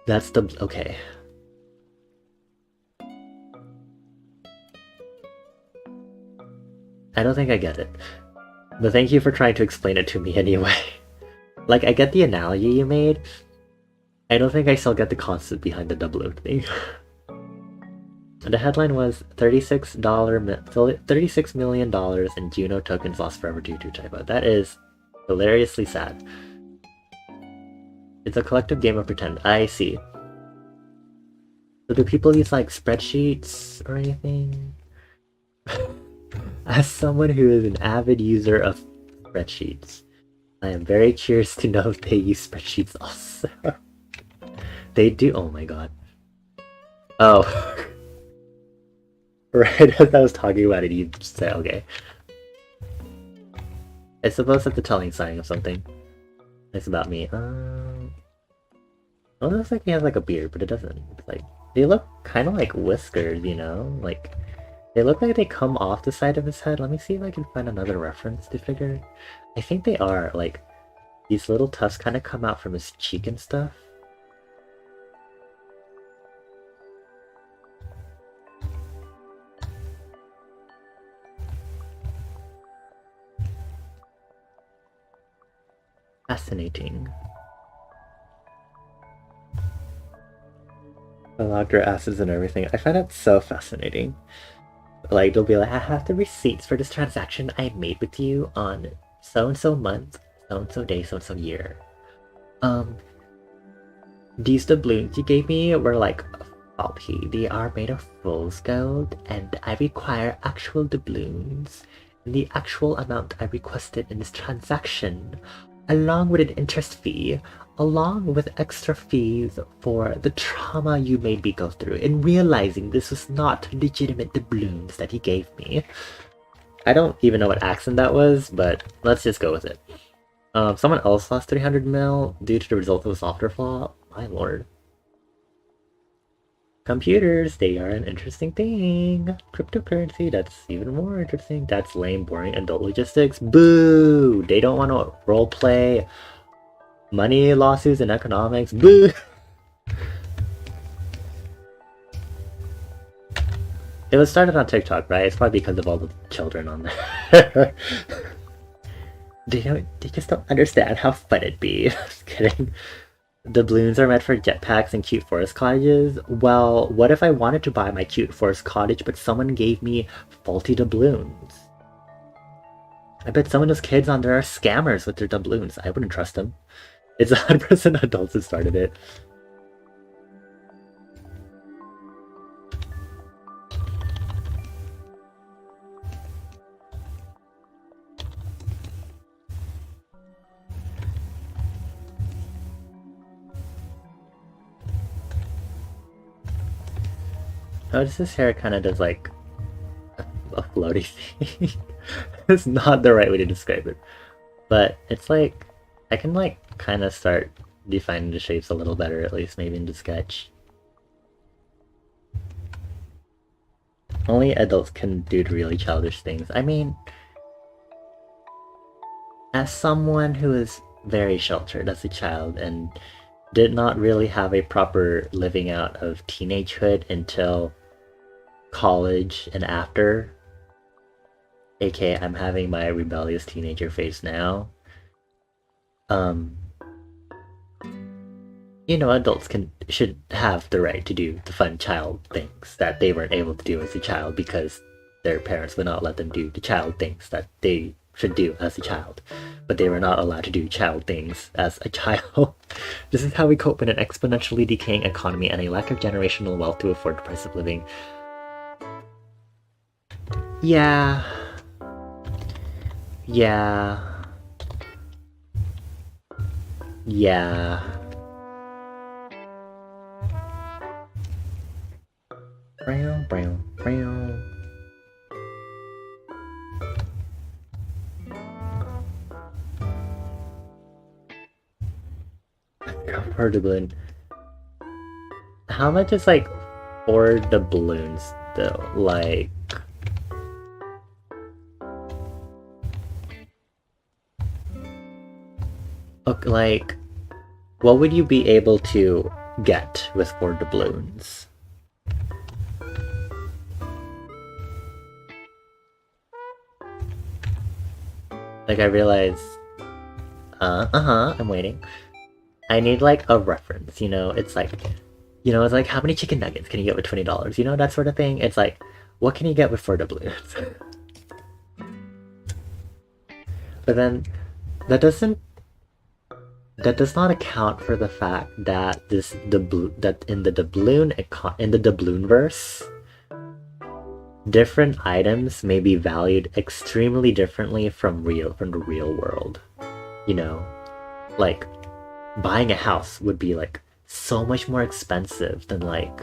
That's the... okay. I don't think I get it. But thank you for trying to explain it to me anyway. Like, I get the analogy you made. I don't think I still get the concept behind the doubloon thing. The headline was $36 million in Juno tokens lost forever due to typo. That is hilariously sad. It's a collective game of pretend. I see. So do people use like spreadsheets or anything? As someone who is an avid user of spreadsheets, I am very curious to know if they use spreadsheets also. They do? Oh my god. Oh. Right as I was talking about it, you just say, okay. I suppose that's a telling sign of something. It's about me. Well, it looks like he has like a beard, but it doesn't. It's like, they look kind of like whiskers, you know? Like, they look like they come off the side of his head. Let me see if I can find another reference to figure. I think they are, like, these little tufts kind of come out from his cheek and stuff. Fascinating. The lager acids and everything. I find that so fascinating. Like, they'll be like, I have the receipts for this transaction I made with you on so-and-so month, so-and-so day, so-and-so year. These doubloons you gave me were like faulty. They are made of fool's gold, and I require actual doubloons. And the actual amount I requested in this transaction, along with an interest fee, along with extra fees for the trauma you made me go through in realizing this was not legitimate doubloons that he gave me. I don't even know what accent that was, but let's just go with it. Someone else lost 300 mil due to the result of a software flaw. My lord. Computers, they are an interesting thing. Cryptocurrency, that's even more interesting. That's lame, boring adult logistics. Boo! They don't want to roleplay money lawsuits and economics. Boo! It was started on TikTok, right? It's probably because of all the children on there. They just don't understand how fun it'd be. Just kidding. Doubloons are meant for jetpacks and cute forest cottages. Well, what if I wanted to buy my cute forest cottage, but someone gave me faulty doubloons? I bet some of those kids on there are scammers with their doubloons. I wouldn't trust them. It's 100% adults who started it. Notice his hair kind of does like a floaty thing. It's not the right way to describe it. But it's like, I can like kind of start defining the shapes a little better, at least maybe in the sketch. Only adults can do really childish things. I mean, as someone who is very sheltered as a child and did not really have a proper living out of teenagehood until college and after, aka I'm having my rebellious teenager phase now. You know, adults should have the right to do the fun child things that they weren't able to do as a child because their parents would not let them do the child things that they should do as a child, but they were not allowed to do child things as a child. This is how we cope in an exponentially decaying economy and a lack of generational wealth to afford the price of living. Yeah. Yeah. Yeah. Brown, brown, brown. For doubloon. How much is like for the balloons though? Like, okay, like, what would you be able to get with 4 doubloons? Like, I realize, I'm waiting. I need like a reference, you know? It's like, it's like how many chicken nuggets can you get with $20? You know, that sort of thing. It's like, what can you get with 4 doubloons? But then that does not account for the fact that that in the doubloon verse, different items may be valued extremely differently from the real world. You know, like buying a house would be like so much more expensive than like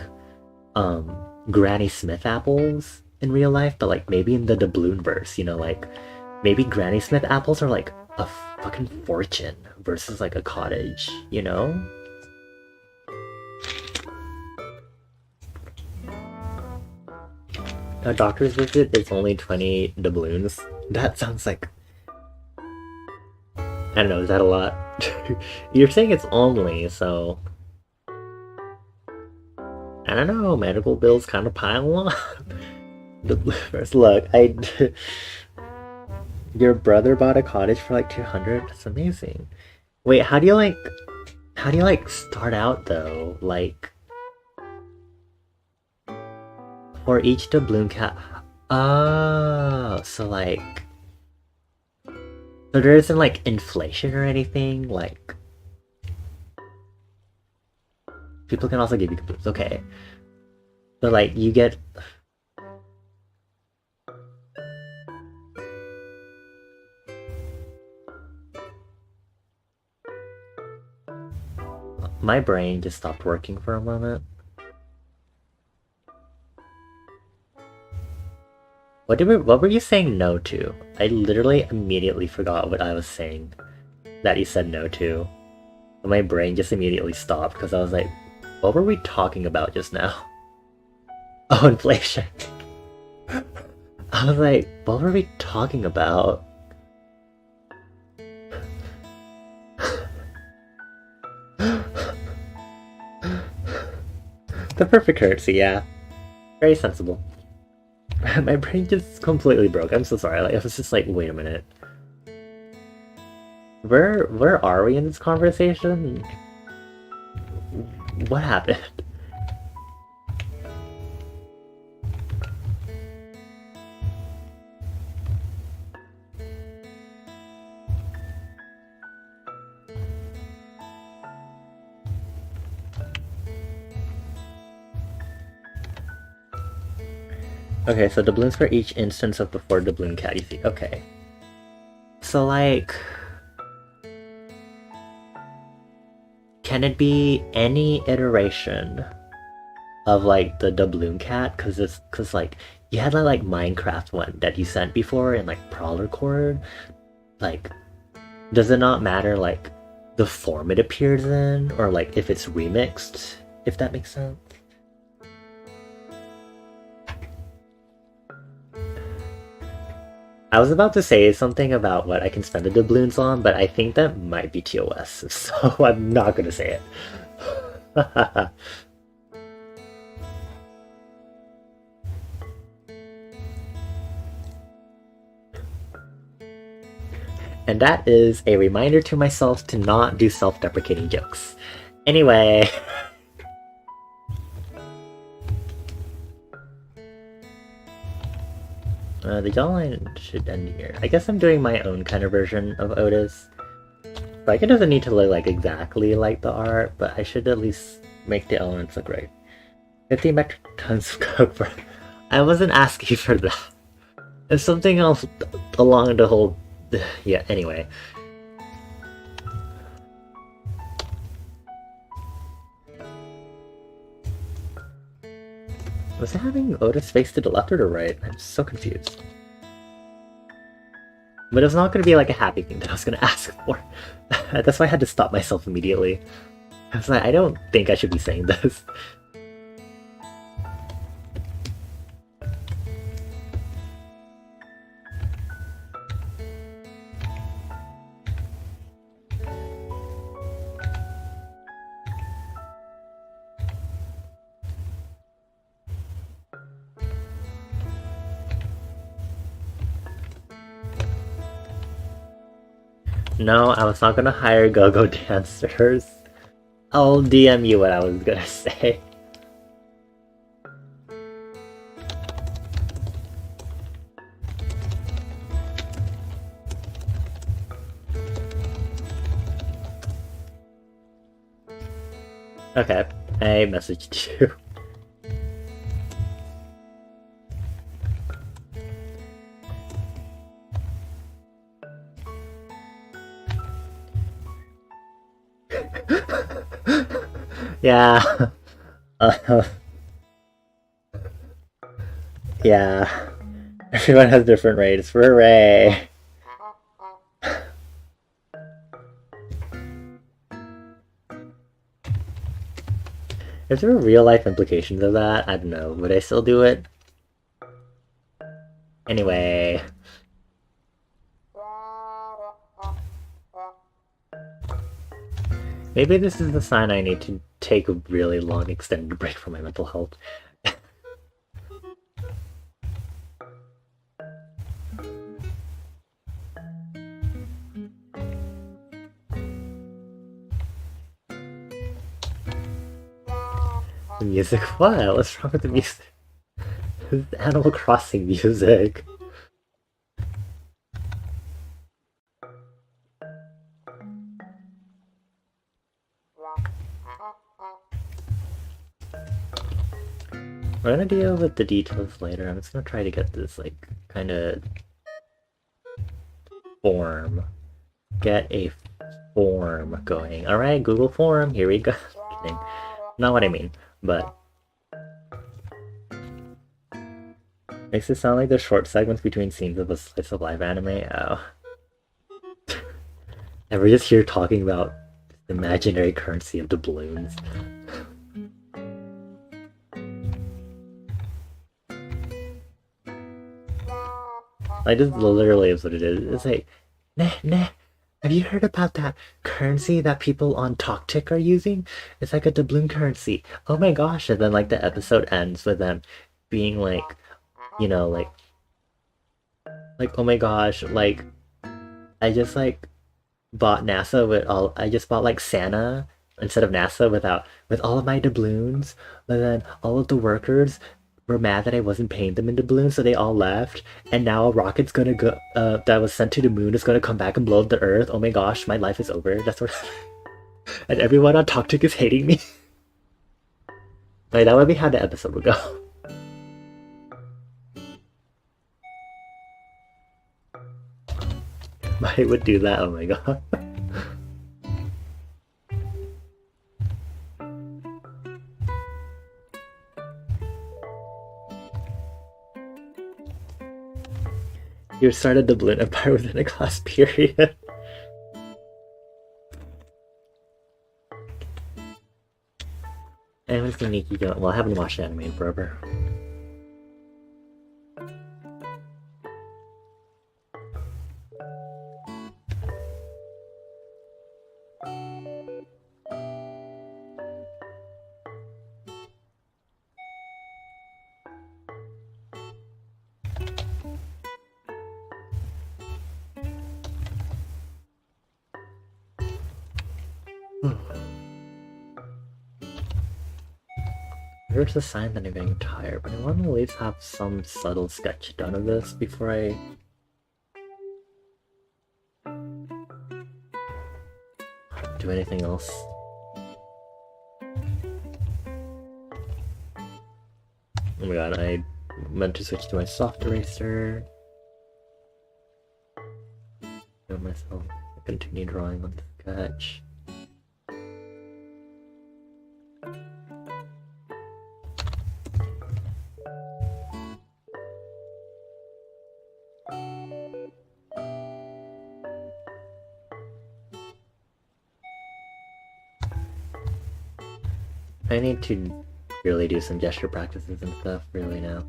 Granny Smith apples in real life, but like maybe in the doubloon verse, you know, like maybe Granny Smith apples are like a fucking fortune versus like a cottage, you know? A doctor's visit is only 20 doubloons. That sounds like, I don't know, is that a lot? You're saying it's only, so I don't know, medical bills kind of pile up. First, look, your brother bought a cottage for like 200? That's amazing. Wait, how do you like start out though? Like, for each doubloon cat. Oh, so like, so there isn't like inflation or anything, like people can also give you doubloons, okay. But like you get my brain just stopped working for a moment. What were you saying no to? I literally immediately forgot what I was saying that you said no to. My brain just immediately stopped because I was like, what were we talking about just now? Oh, inflation. I was like, what were we talking about? The perfect currency, yeah. Very sensible. My brain just completely broke. I'm so sorry. Like, I was just like, wait a minute. Where are we in this conversation? What happened? Okay, so doubloons for each instance of the 4 doubloon cat you see. Okay. So like, can it be any iteration of like the doubloon cat? Cause like you had that like Minecraft one that you sent before in like Prowler Cord. Like, does it not matter like the form it appears in, or like if it's remixed? If that makes sense. I was about to say something about what I can spend the doubloons on, but I think that might be TOS, so I'm not gonna say it. And that is a reminder to myself to not do self-deprecating jokes. Anyway. The line should end here. I guess I'm doing my own kind of version of Otis. Like, it doesn't need to look like exactly like the art, but I should at least make the elements look right. 50 metric tons of coke for... I wasn't asking for that. There's something else along the whole... Yeah, anyway. Was it having Otis face to the left or the right? I'm so confused. But it's not going to be like a happy thing that I was going to ask for. That's why I had to stop myself immediately. I was like, I don't think I should be saying this. No, I was not gonna hire go-go dancers. I'll DM you what I was gonna say. Okay, I messaged you. Yeah. Yeah. Everyone has different rates. Hooray! If there were real life implications of that, I don't know. Would I still do it? Anyway. Maybe this is the sign I need to take a really long extended break from my mental health. The music? What? What's wrong with the music? This is Animal Crossing music. We're gonna deal with the details later. I'm just gonna try to get this, like, kind of form. Get a form going. Alright, Google form, here we go. Kidding. Not what I mean, but... Makes it sound like the short segments between scenes of a slice of life anime. Oh. And we're just here talking about the imaginary currency of doubloons. Like, this literally is what it is. It's like, nah, have you heard about that currency that people on Toktik are using? It's like a doubloon currency. Oh my gosh. And then, like, the episode ends with them being like, you know, like, oh my gosh, like, I just, like, bought NASA with all. I just bought like Santa instead of NASA with all of my doubloons. And then all of the workers were mad that I wasn't paying them in doubloons, so they all left. And now a rocket's gonna go. That was sent to the moon is gonna come back and blow up the Earth. Oh my gosh, my life is over. That's what. And everyone on TalkTalk is hating me. Like that would be how the episode would go. I would do that. Oh my god. You started the Balloon Empire within a class period. I'm just gonna Nikki go. Well, I haven't watched anime in forever. There's a sign that I'm getting tired, but I want to at least have some subtle sketch done of this before I do anything else. Oh my god, I meant to switch to my soft eraser. Show myself continue drawing on the sketch. I need to really do some gesture practices and stuff really now.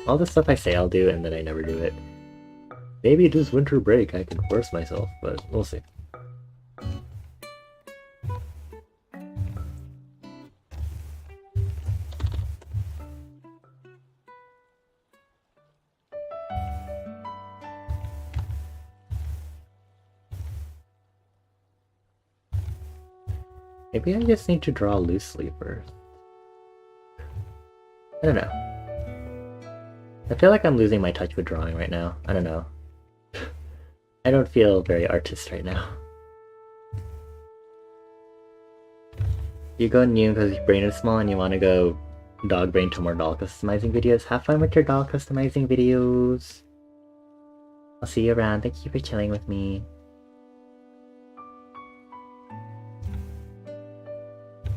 All the stuff I say I'll do and then I never do it. Maybe this winter break I can force myself, but we'll see. Maybe I just need to draw loosely first. I don't know. I feel like I'm losing my touch with drawing right now. I don't know. I don't feel very artist right now. You go new because your brain is small and you want to go dog brain to more doll customizing videos. Have fun with your doll customizing videos. I'll see you around. Thank you for chilling with me.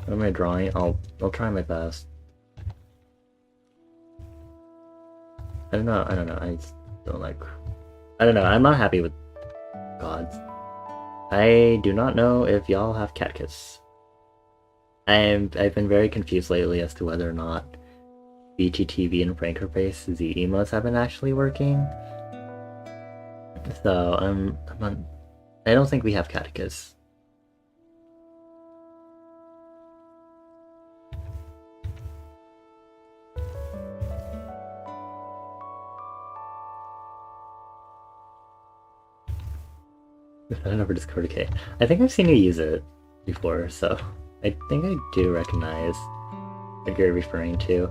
What am I drawing? I'll try my best. I don't know. I just don't like. I don't know. I'm not happy with gods. I do not know if y'all have cat kiss. I've been very confused lately as to whether or not BTTV and Frankerface Z emotes have been actually working. So I'm not. I don't think we have cat kiss. I never discovered K. I think I've seen you use it before, so I think I do recognize what you're referring to.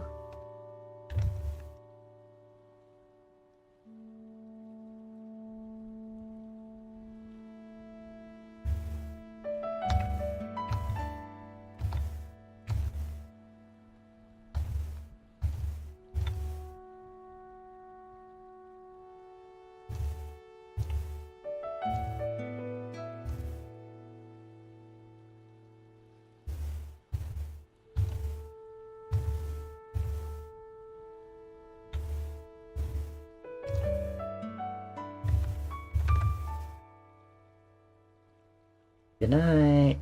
Good night.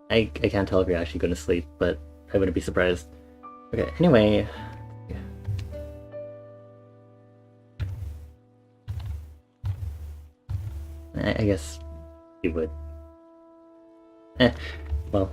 I can't tell if you're actually going to sleep, but I wouldn't be surprised. Okay, anyway. I guess you would. Well.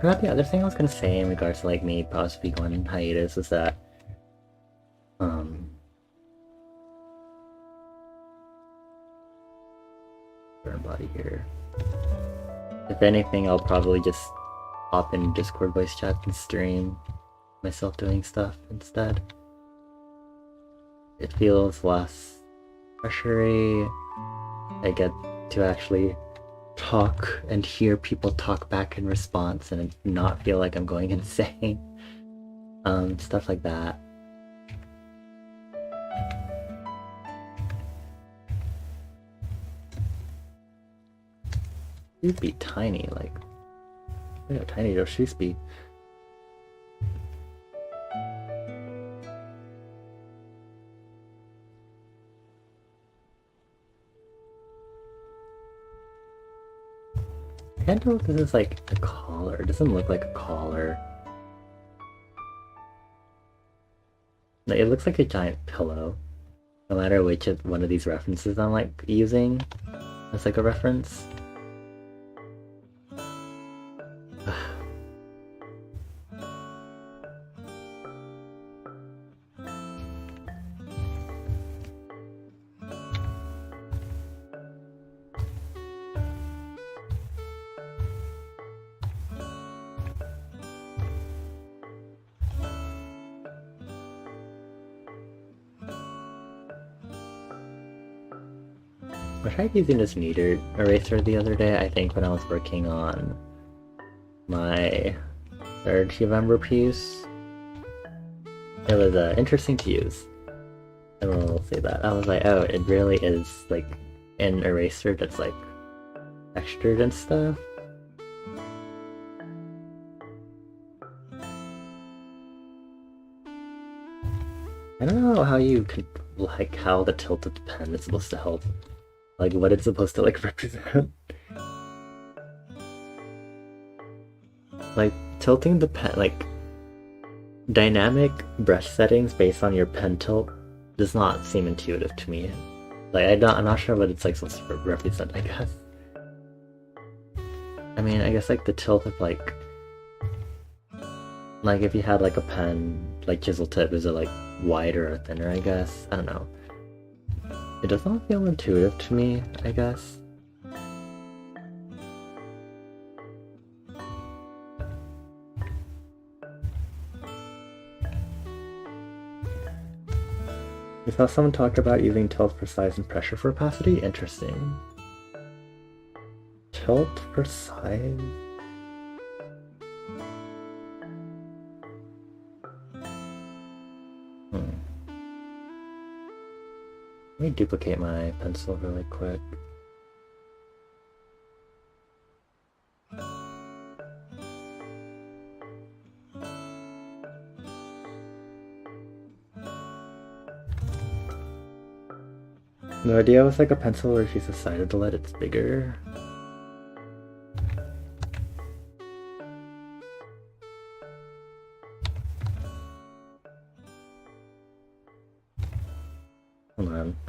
forgot the other thing I was gonna say in regards to like me possibly going in hiatus is that burn body here. If anything, I'll probably just hop in Discord voice chat and stream myself doing stuff instead. It feels less pressury. I get to actually talk and hear people talk back in response and not feel like I'm going insane. Stuff like that. You'd be tiny, like, look how tiny those shoes be. I can't tell if this is like a collar. It doesn't look like a collar. It looks like a giant pillow. No matter which of one of these references I'm like using as like a reference. I tried using this meter eraser the other day, I think when I was working on my third Huevember piece. It was interesting to use. I will say that. I was like, oh, it really is like an eraser that's like textured and stuff. I don't know how you can, like, how the tilt of the pen is supposed to help. Like, what it's supposed to, like, represent. Like, tilting the pen, like, dynamic brush settings based on your pen tilt does not seem intuitive to me. Like, I'm not sure what it's, like, supposed to represent, I guess. I mean, I guess, like, the tilt of, like, if you had, like, a pen, like, chisel tip, is it, like, wider or thinner, I guess? I don't know. It does not feel intuitive to me, I guess. I saw someone talk about using tilt for size and pressure for opacity. Interesting. Tilt for size? Let me duplicate my pencil really quick. The idea was like a pencil where she's decided to let it bigger.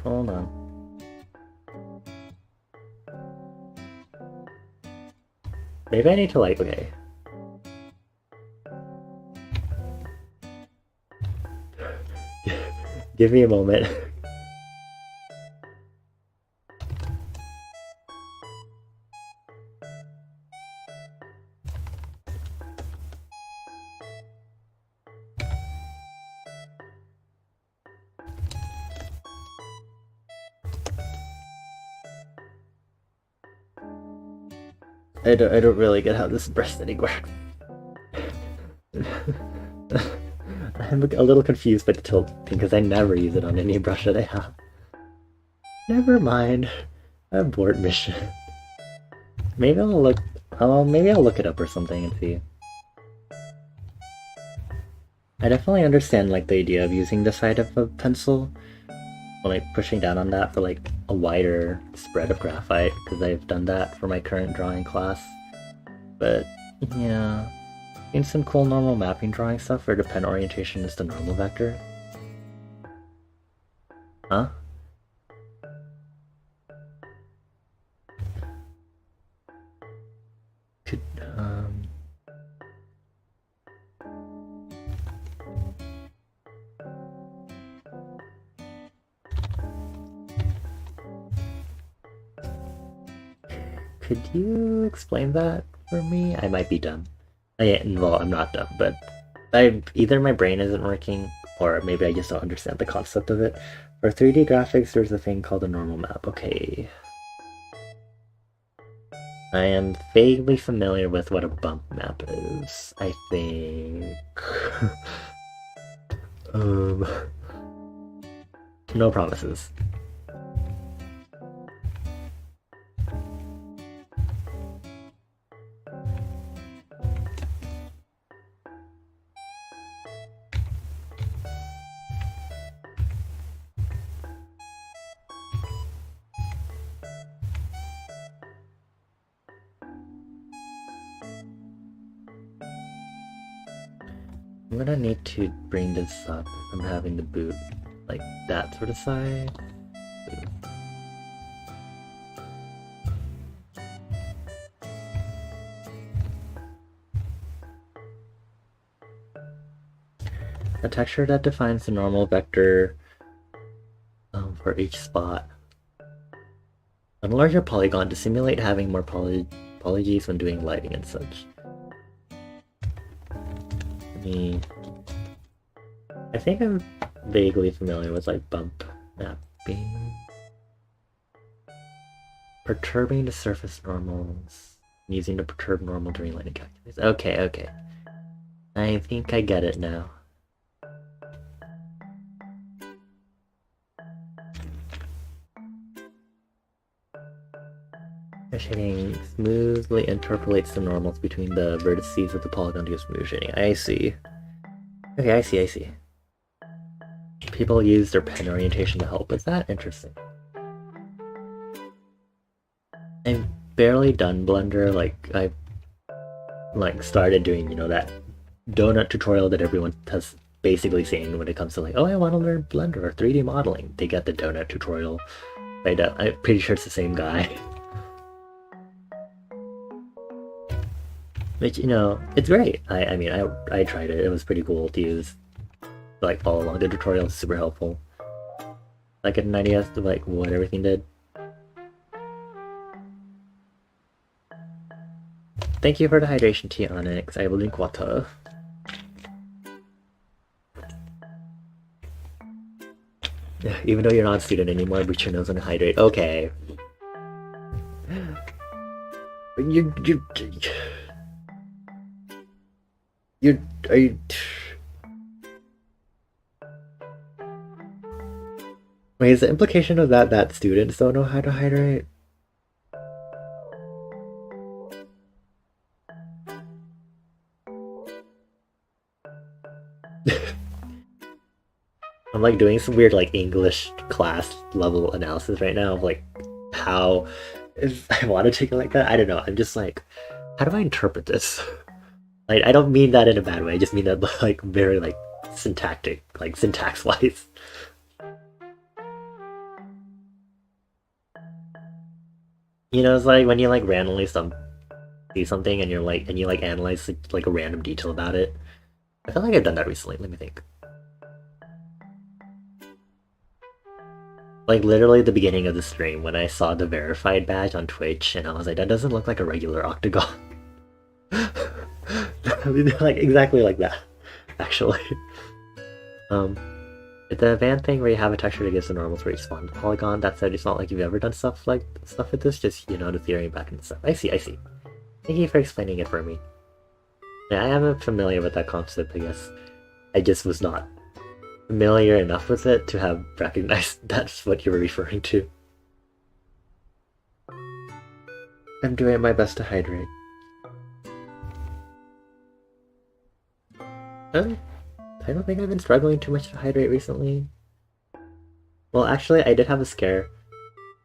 Hold on. Maybe I need to like, okay. Give me a moment. I don't really get how this breastfeeding works. I'm a little confused by the tilt thing because I never use it on any brush that I have. Never mind. Abort mission. Maybe I'll look. Maybe I'll look it up or something and see. I definitely understand like the idea of using the side of a pencil, or like pushing down on that for like a wider spread of graphite, because I've done that for my current drawing class. But yeah, in some cool normal mapping drawing stuff where the pen orientation is the normal vector. Huh? Could Could you explain that for me? I might be dumb. Well, I'm not dumb, but either my brain isn't working, or maybe I just don't understand the concept of it. For 3D graphics, there's a thing called a normal map. Okay. I am vaguely familiar with what a bump map is, I think. No promises. I'm gonna need to bring this up if I'm having the boot like that sort of side. A texture that defines the normal vector for each spot. Enlarge your polygon to simulate having more polygons when doing lighting and such. I think I'm vaguely familiar with like bump mapping. Perturbing the surface normals. Using to perturb normal during lighting calculus. Okay. I think I get it now. Shading smoothly interpolates the normals between the vertices of the polygon to give smooth shading. I see. Okay, I see. People use their pen orientation to help with that? Interesting. I've barely done Blender, I've started doing, that donut tutorial that everyone has basically seen when it comes to oh, I want to learn Blender or 3D modeling. They get the donut tutorial. I'm pretty sure it's the same guy. Which, it's great. I tried it. It was pretty cool to use. Follow along the tutorial. It's super helpful. I get an idea as to what everything did. Thank you for the hydration tea, Onyx. I will drink water. Even though you're not a student anymore, but your nose on hydrate. Okay. Are you... Wait, is the implication of that students don't know how to hydrate? I'm doing some weird English class level analysis right now of how if I want to take it like that. I don't know. I'm just how do I interpret this? I don't mean that in a bad way. I just mean that very syntactic, syntax wise. It's when you randomly see something and you're and you analyze a random detail about it. I feel like I've done that recently. Let me think. Literally at the beginning of the stream when I saw the verified badge on Twitch and I was that doesn't look like a regular octagon. Exactly like that, actually. The van thing where you have a texture that gives the normals where you spawn the polygon, that said, it's not like you've ever done stuff with this, just, the theory back and stuff. I see. Thank you for explaining it for me. Yeah, I am familiar with that concept, I guess. I just was not familiar enough with it to have recognized that's what you were referring to. I'm doing my best to hydrate. I don't think I've been struggling too much to hydrate recently. Well, actually, I did have a scare,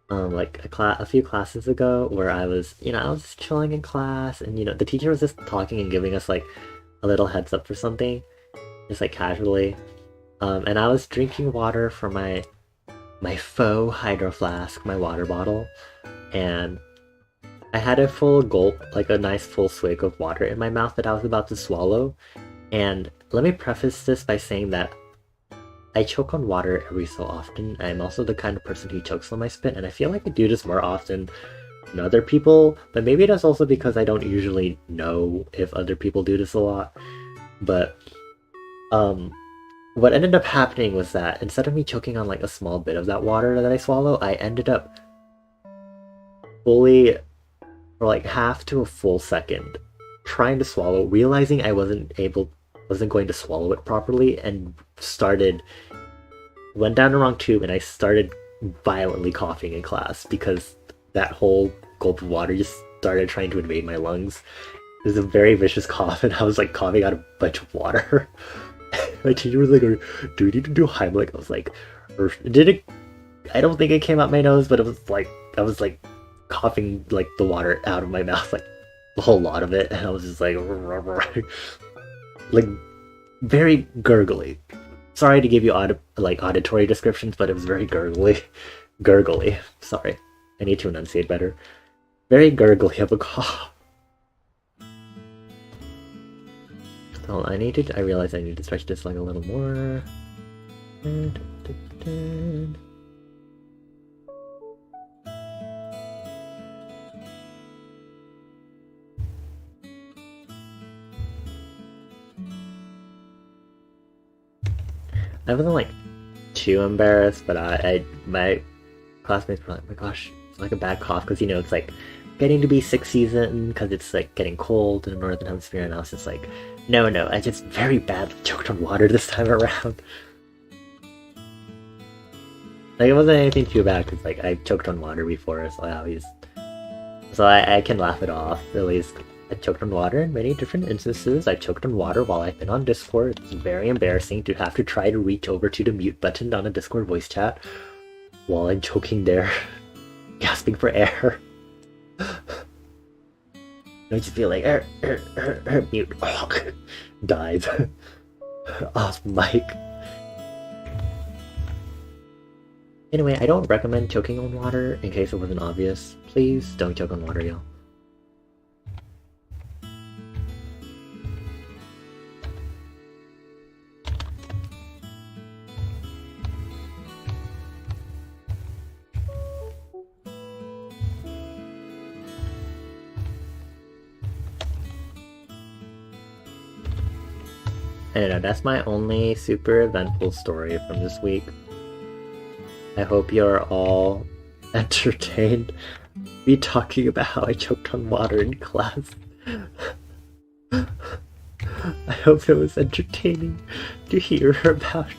a few classes ago where I was, I was just chilling in class and, the teacher was just talking and giving us, a little heads up for something, just, casually. And I was drinking water from my faux hydro flask, my water bottle, and I had a full gulp, a nice full swig of water in my mouth that I was about to swallow, and let me preface this by saying that I choke on water every so often. I'm also the kind of person who chokes on my spit, and I feel like I do this more often and other people, but maybe that's also because I don't usually know if other people do this a lot. But um, what ended up happening was that instead of me choking on like a small bit of that water that I swallow, I ended up fully, for like half to a full second, trying to swallow, realizing I wasn't going to swallow it properly, and went down the wrong tube, and I started violently coughing in class because that whole gulp of water just started trying to invade my lungs. It was a very vicious cough, and I was like coughing out a bunch of water. My teacher was like, "Do you need to do Heimlich?" I was like, "Did it?" I don't think it came out my nose, but it was like I was like coughing like the water out of my mouth, like a whole lot of it, and I was just like, like very gurgly. Sorry to give you auditory descriptions, but it was very gurgly. Sorry, I need to enunciate better. Very gurgly of a cough. So I realize I need to stretch this like a little more. I wasn't like too embarrassed, but my classmates were like, "My gosh, it's like a bad cough," because it's like getting to be 6th season because it's like getting cold in the northern hemisphere, and I was just like, no, I just very badly choked on water this time around. Like it wasn't anything too bad because like I choked on water before, so I can laugh it off. At least I choked on water in many different instances. I choked on water while I've been on Discord. It's very embarrassing to have to try to reach over to the mute button on a Discord voice chat while I'm choking there, gasping for air. I just feel like mute dies off mic. Anyway, I don't recommend choking on water in case it wasn't obvious. Please don't choke on water, y'all. I don't know, that's my only super eventful story from this week. I hope you're all entertained. Me talking about how I choked on water in class. I hope it was entertaining to hear about.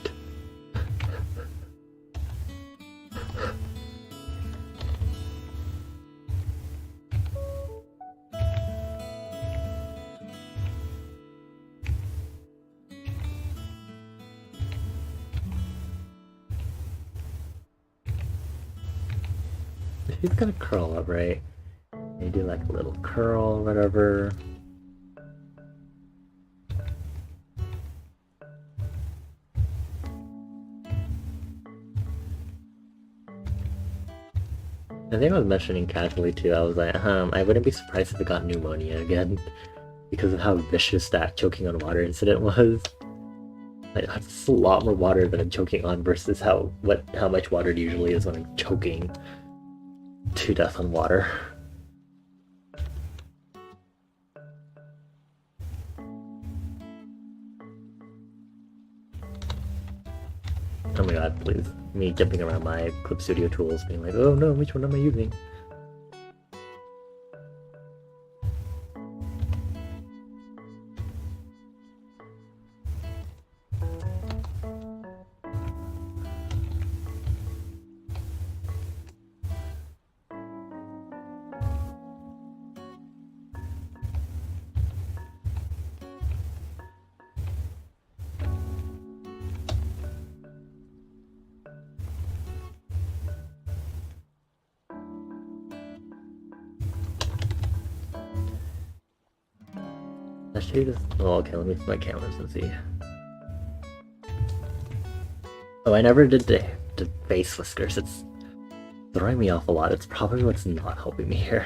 He's gonna curl up, right? You do like a little curl, whatever. I think I was mentioning casually too, I was like, I wouldn't be surprised if it got pneumonia again because of how vicious that choking on water incident was. Like, that's a lot more water than I'm choking on versus how much water it usually is when I'm choking to death on water. Oh my god, please. Me jumping around my Clip Studio tools being like, oh no, which one am I using? Actually, just... oh, okay, let me flip my cameras and see. Oh, I never did the face whiskers. It's throwing me off a lot. It's probably what's not helping me here.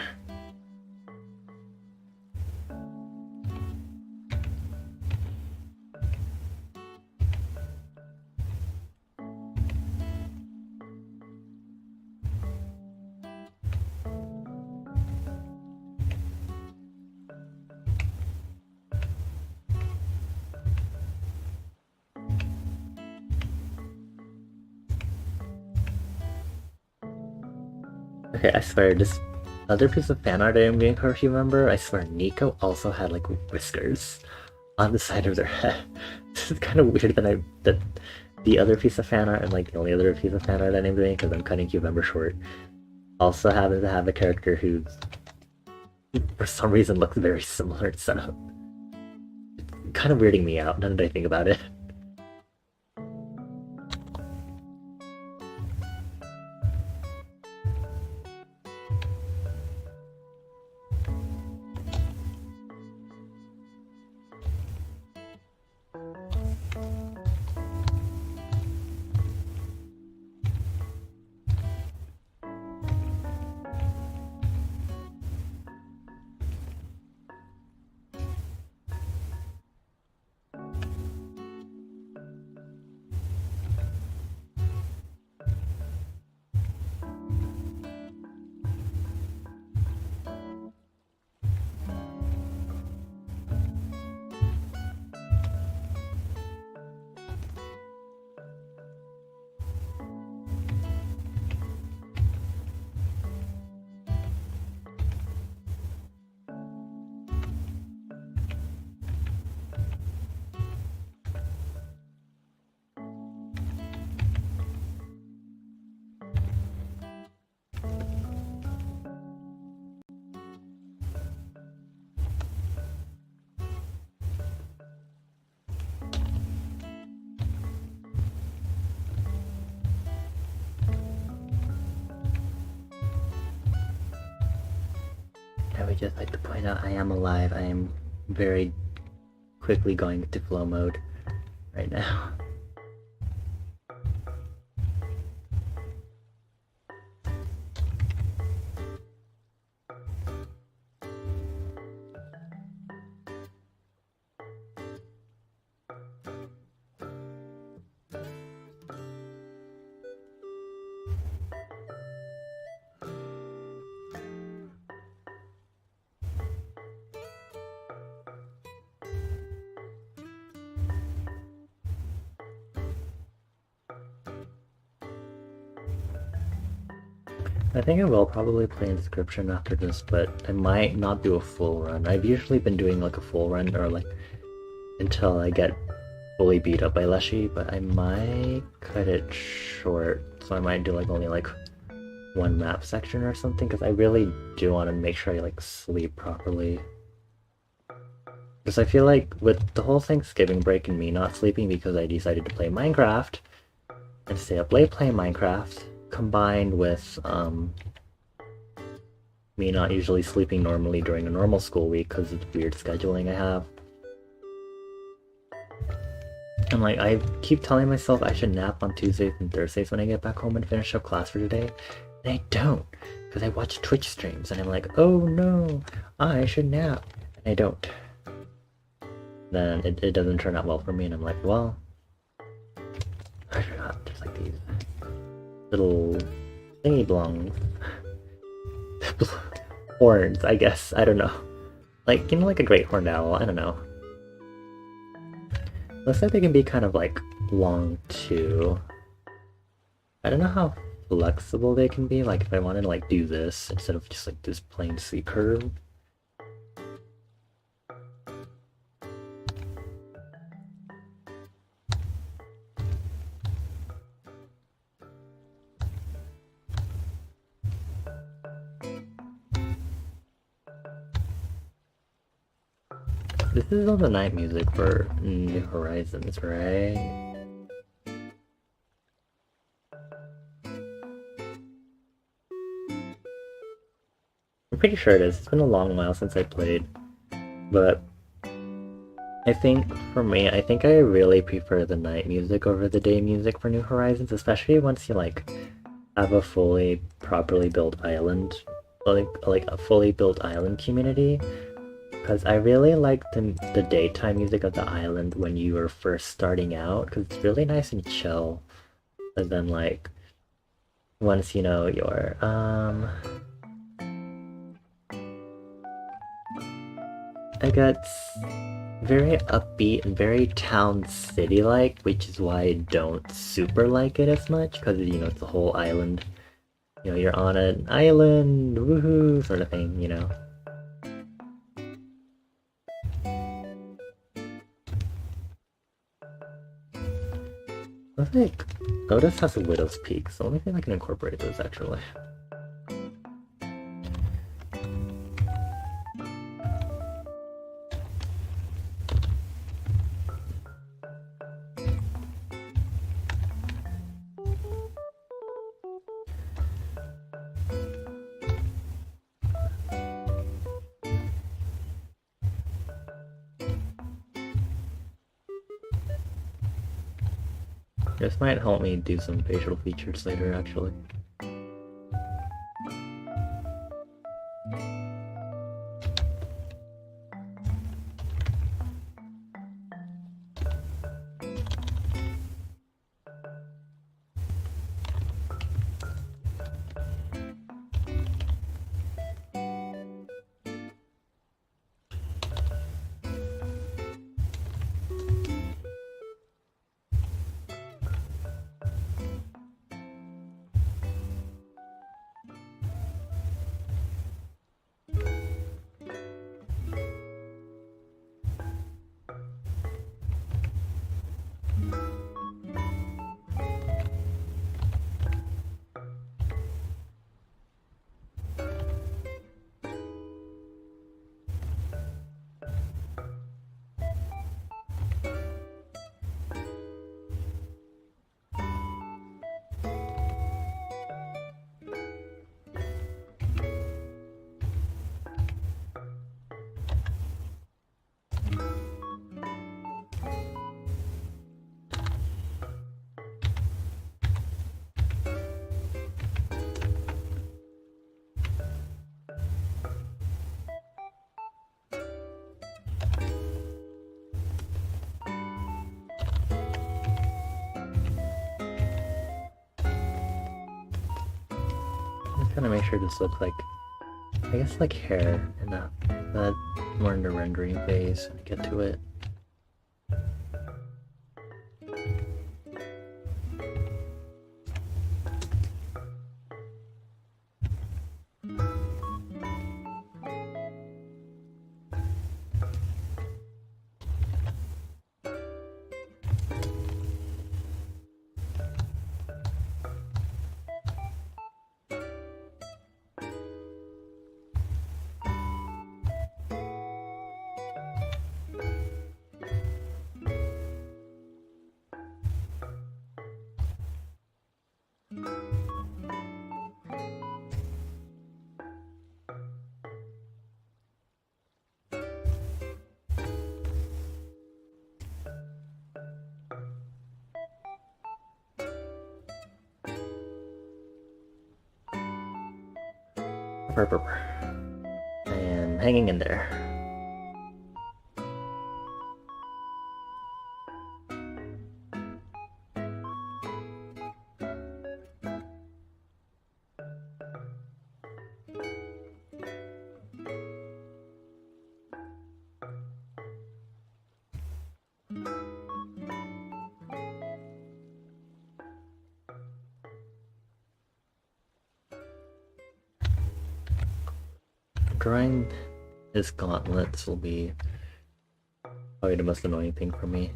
Okay, I swear, this other piece of fan art I am doing for Huevember, I swear Nico also had like whiskers on the side of their head. This is kind of weird that the other piece of fan art and like the only other piece of fan art that I'm doing, because I'm cutting Huevember short, also happens to have a character who for some reason looks very similar, so it's kind of weirding me out now that I think about it. I would just like to point out I am alive. I am very quickly going into flow mode right now. I think I will probably play Inscription after this, but I might not do a full run. I've usually been doing like a full run or like until I get fully beat up by Leshy, but I might cut it short. So I might do like only like one map section or something, because I really do want to make sure I like sleep properly. Because I feel like with the whole Thanksgiving break and me not sleeping because I decided to play Minecraft and stay up late playing Minecraft, combined with me not usually sleeping normally during a normal school week because of the weird scheduling I have. And like, I keep telling myself I should nap on Tuesdays and Thursdays when I get back home and finish up class for today, and I don't, because I watch Twitch streams and I'm like, oh no, I should nap, and I don't. Then it doesn't turn out well for me, and I'm like, well, I forgot there's like these little thingy belongs. Horns, I guess, I don't know. Like, you know, like a great horned owl, I don't know. Looks like they can be kind of like long too. I don't know how flexible they can be, like if I wanted to like do this instead of just like this plain C curve. This is all the night music for New Horizons, right? I'm pretty sure it is. It's been a long while since I played. But I think for me, I think I really prefer the night music over the day music for New Horizons, especially once you like have a fully properly built island, like a fully built island community. Because I really like the daytime music of the island when you were first starting out, because it's really nice and chill. But then like, once you know you're, it gets very upbeat and very town city-like, which is why I don't super like it as much, because, you know, it's a whole island. You know, you're on an island, woohoo, sort of thing, you know? I think Otis has a Widow's Peak, so let me see if I can incorporate those actually. This might help me do some facial features later, actually. Just gonna make sure this looks like, I guess, like hair in that more in the rendering phase when I get to it. And hanging in there. Drawing his gauntlets will be probably the most annoying thing for me.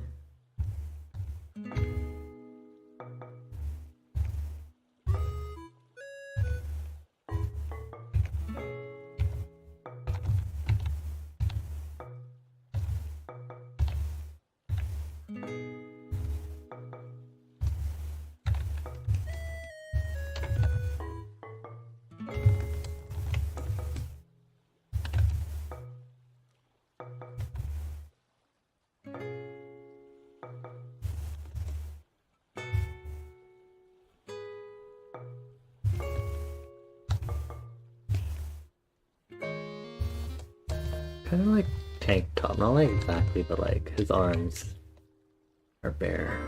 Kind of like tank top, not like exactly, but like his arms are bare.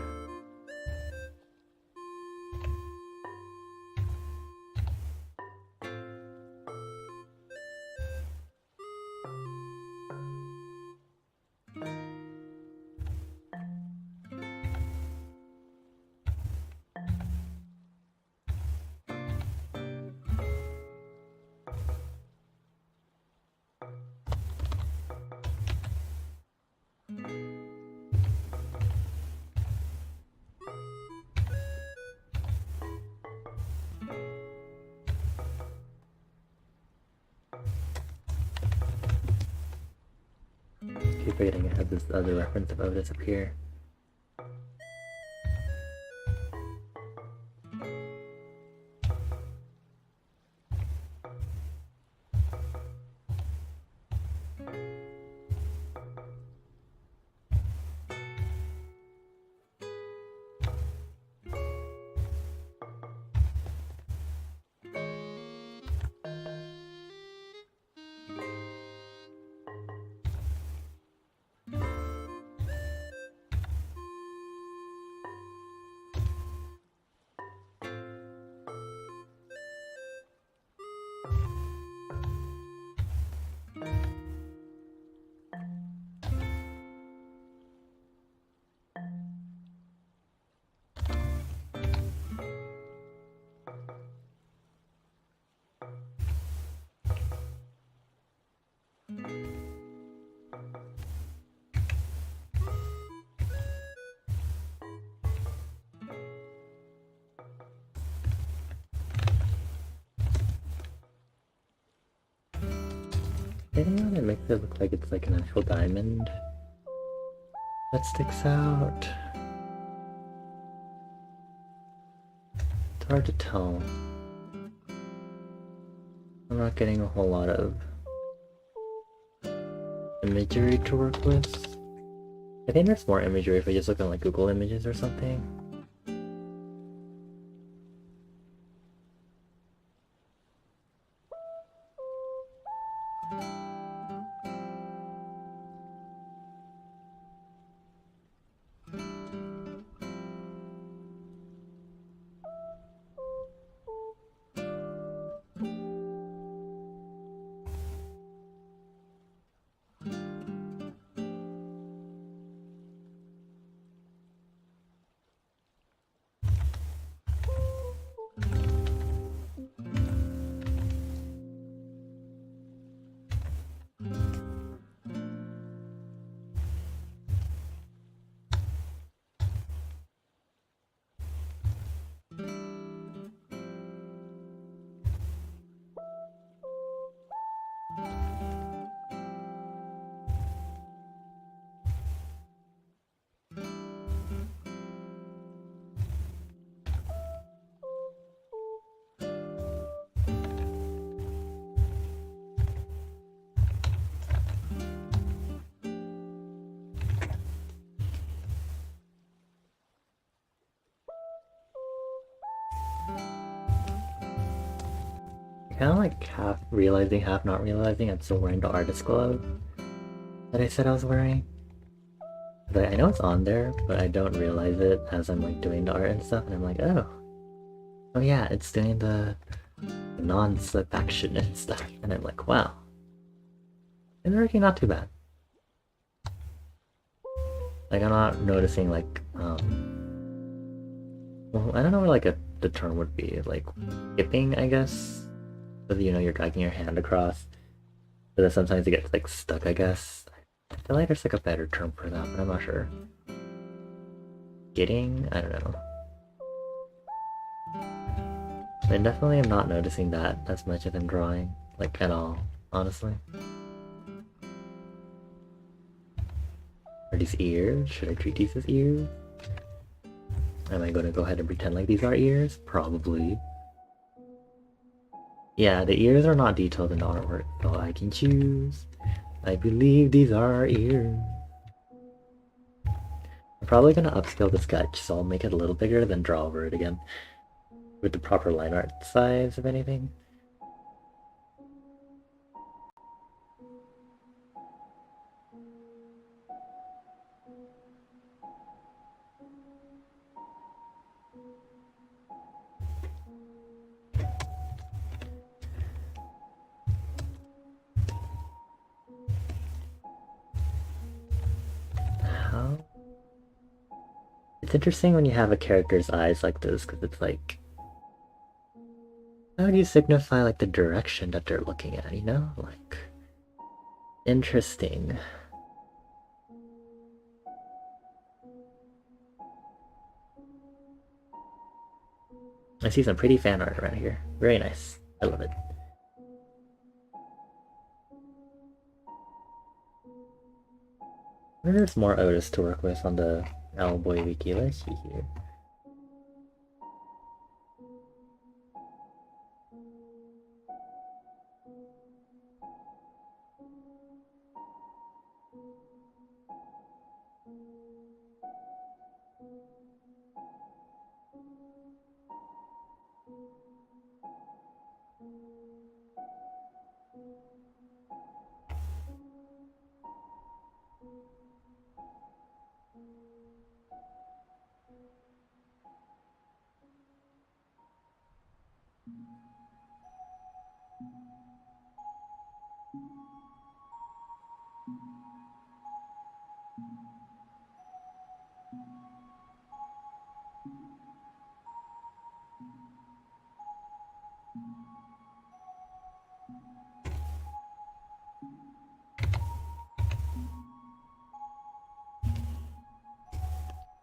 keep forgetting I have this other reference of Otis up here. Anyone that makes it look like it's like an actual diamond that sticks out. It's hard to tell. I'm not getting a whole lot of imagery to work with. I think there's more imagery if I just look on like Google Images or something. Kind of like half realizing, half not realizing I'm still wearing the artist glove that I said I was wearing. But I know it's on there, but I don't realize it as I'm like doing the art and stuff, and I'm like, oh yeah, it's doing the non-slip action and stuff, and I'm like, wow, it's working not too bad. Like I'm not noticing like, well, I don't know what like the term would be, like skipping, I guess. So you know you're dragging your hand across, but then sometimes it gets like stuck, I guess. I feel like there's like a better term for that, but I'm not sure. Getting? I don't know. I definitely am not noticing that as much as I'm drawing, like at all, honestly. Are these ears? Should I treat these as ears? Am I gonna go ahead and pretend like these are ears? Probably. Yeah, the ears are not detailed in the artwork, so I can choose. I believe these are our ears. I'm probably gonna upscale the sketch, so I'll make it a little bigger, then draw over it again. With the proper line art size, if anything. How? It's interesting when you have a character's eyes like this, because it's like, how do you signify like the direction that they're looking at, you know? Like, interesting. I see some pretty fan art around here. Very nice. I love it. There's more Otis to work with on the Owlboy wiki. Let's see here.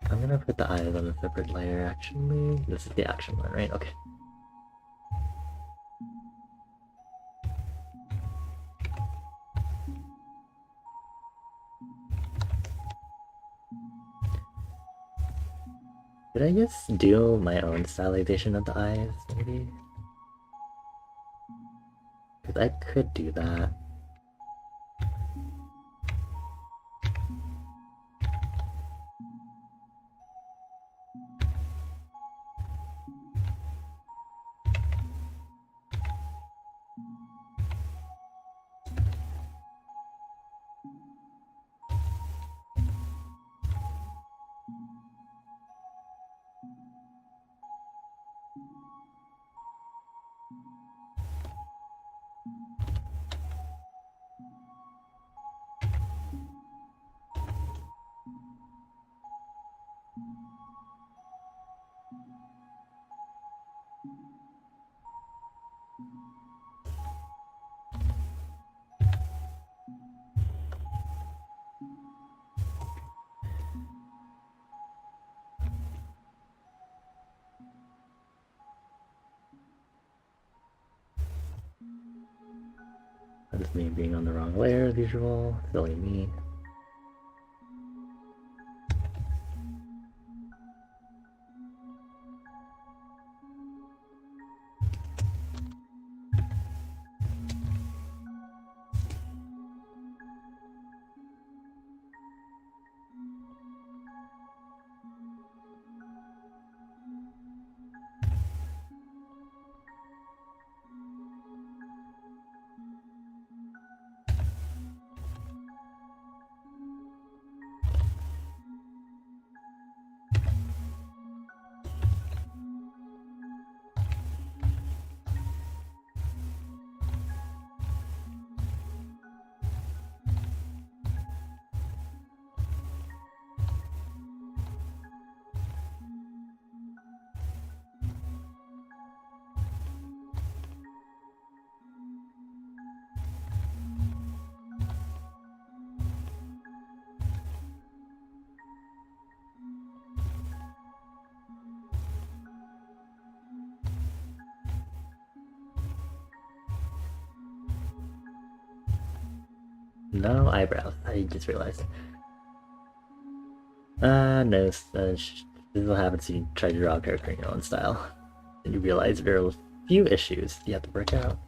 I'm gonna put the eyes on a separate layer actually. This is the action one, right? Okay. Did I just do my own stylization of the eyes, maybe? Because I could do that. That's me being on the wrong layer as usual. Silly me. No eyebrows. I just realized. No. This is what happens when you try to draw a character in your own style. And you realize there are a few issues you have to work out.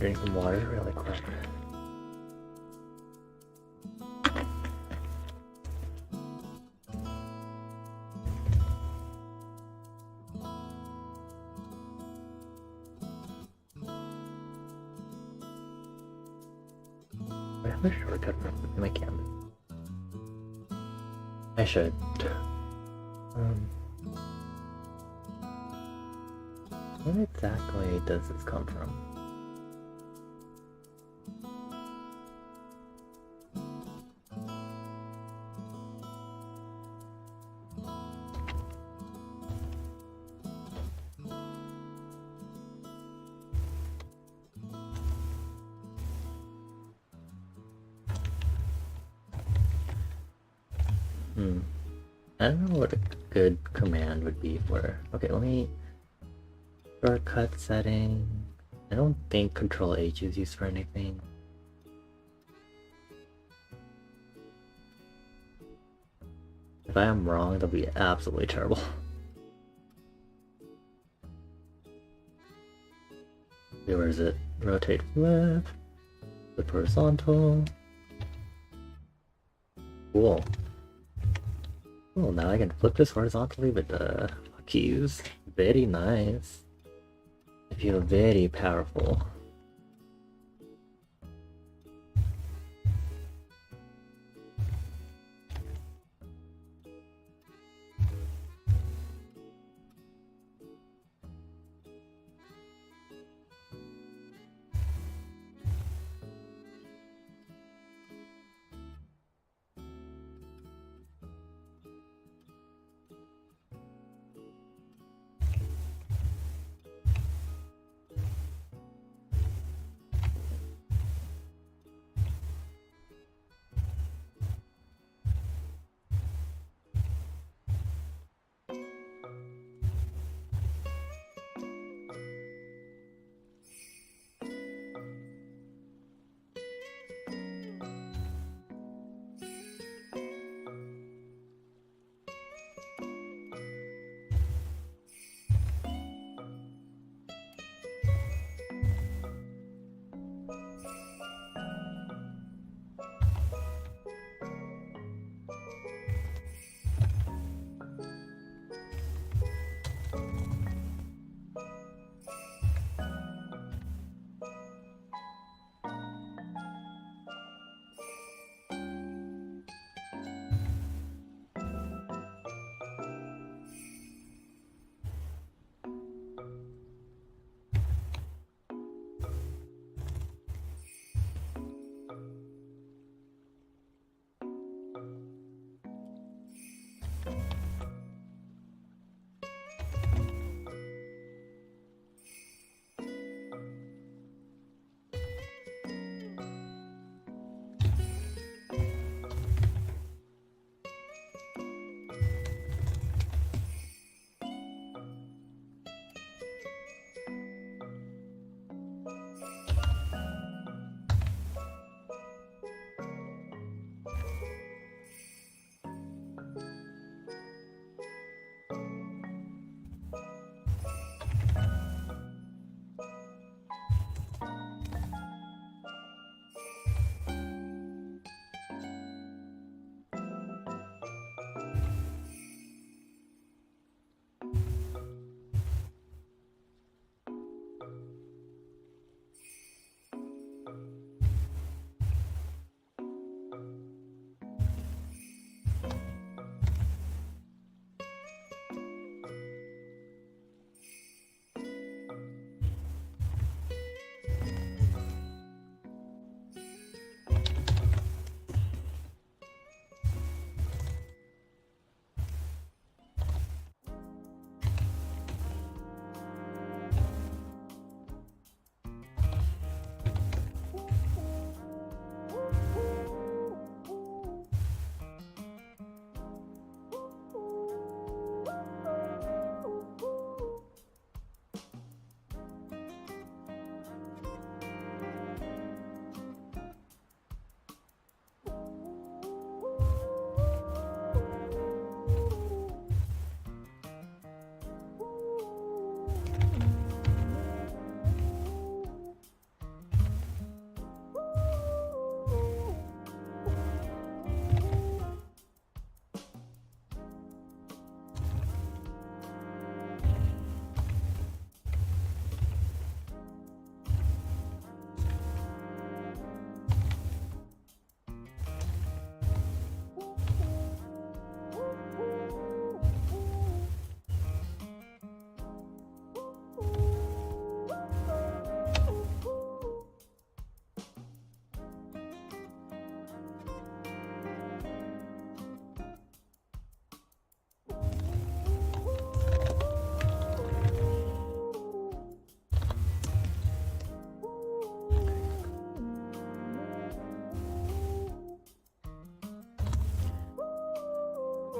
Drink some water really quick. I have a shortcut in my canvas. I should. Where exactly does this come from? I don't know what a good command would be for. Okay, let me. Shortcut setting. I don't think Control H is used for anything. If I am wrong, that'll be absolutely terrible. Okay, where is it? Rotate left. Flip horizontal. Cool. Cool, now I can flip this horizontally with the keys. Very nice. I feel very powerful.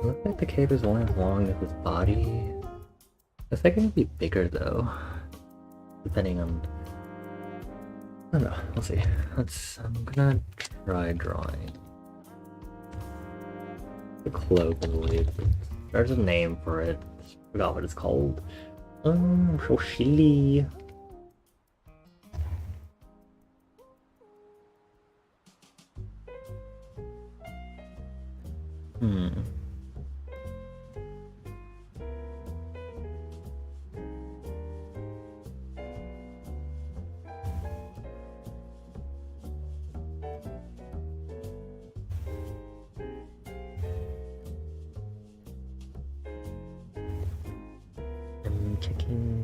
It looks like the cave is only as long as his body. It's like gonna be bigger though, depending on. I don't know. We'll see. I'm gonna try drawing the cloak, I believe. There's a name for it. Forgot what it's called. So silly.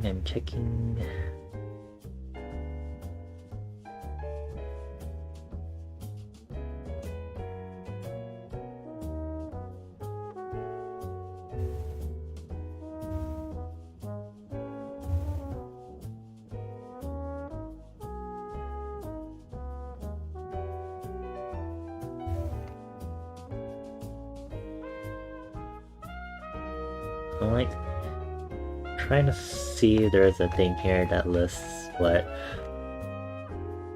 I'm checking. I'm like trying to see if there's a thing here that lists what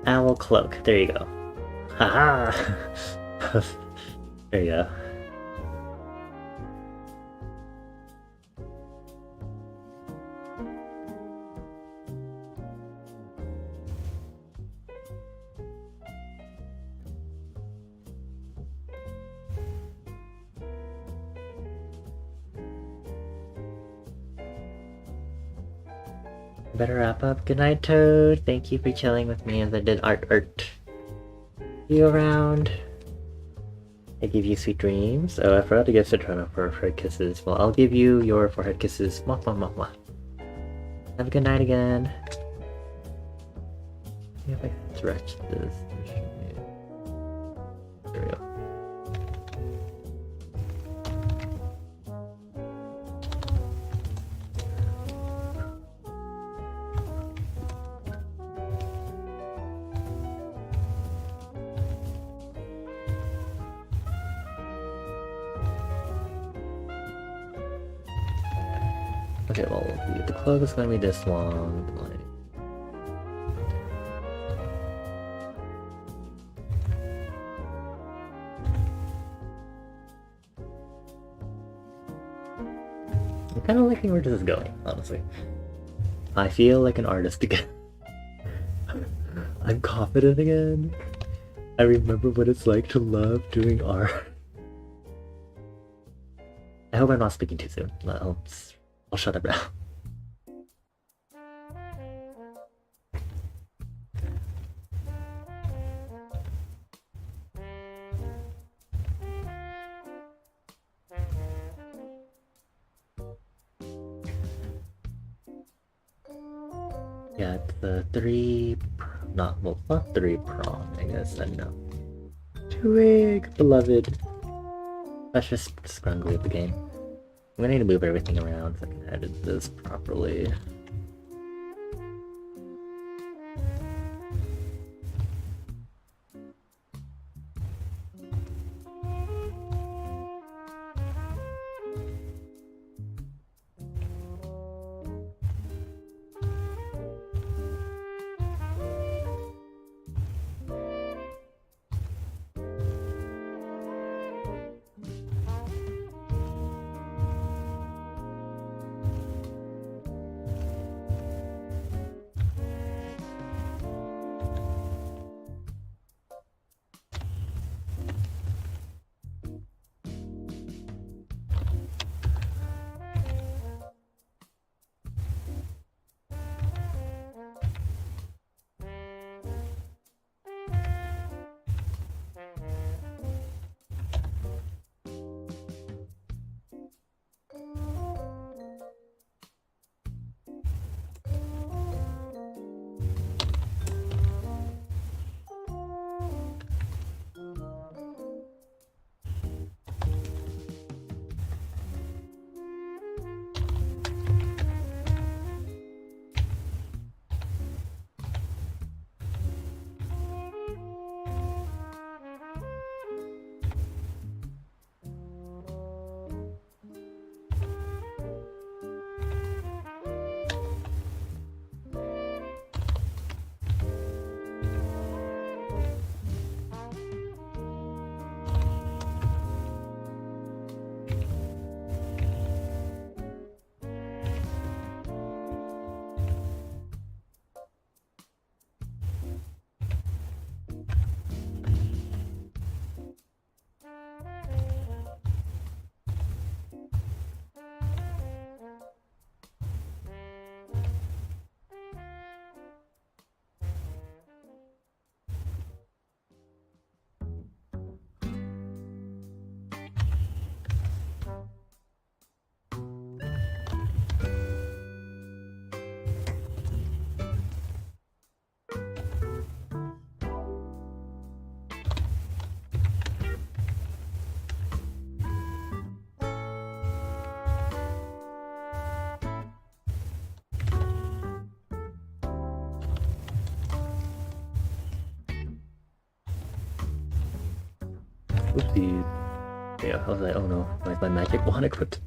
owl cloak. There you go. Haha. There you go. Better wrap up. Good night, Toad. Thank you for chilling with me as I did art. See you around. I give you sweet dreams. Oh, I forgot to give Citrona forehead kisses. Well, I'll give you your forehead kisses. Mwah, mwah, mwah, mwah. Have a good night again. See if I can stretch this. There we go. Okay, well, the cloak is gonna be this long. Like, I'm kind of liking where this is going, honestly. I feel like an artist again. I'm confident again. I remember what it's like to love doing art. I hope I'm not speaking too soon. I'll shut up now. Yeah, it's the not 3-prong, I guess, I know. Twig, beloved. That's just scrungly of the game. I'm gonna need to move everything around so I can edit this properly. Oopsie. Yeah, I was like, oh no, why is my magic wand equipped?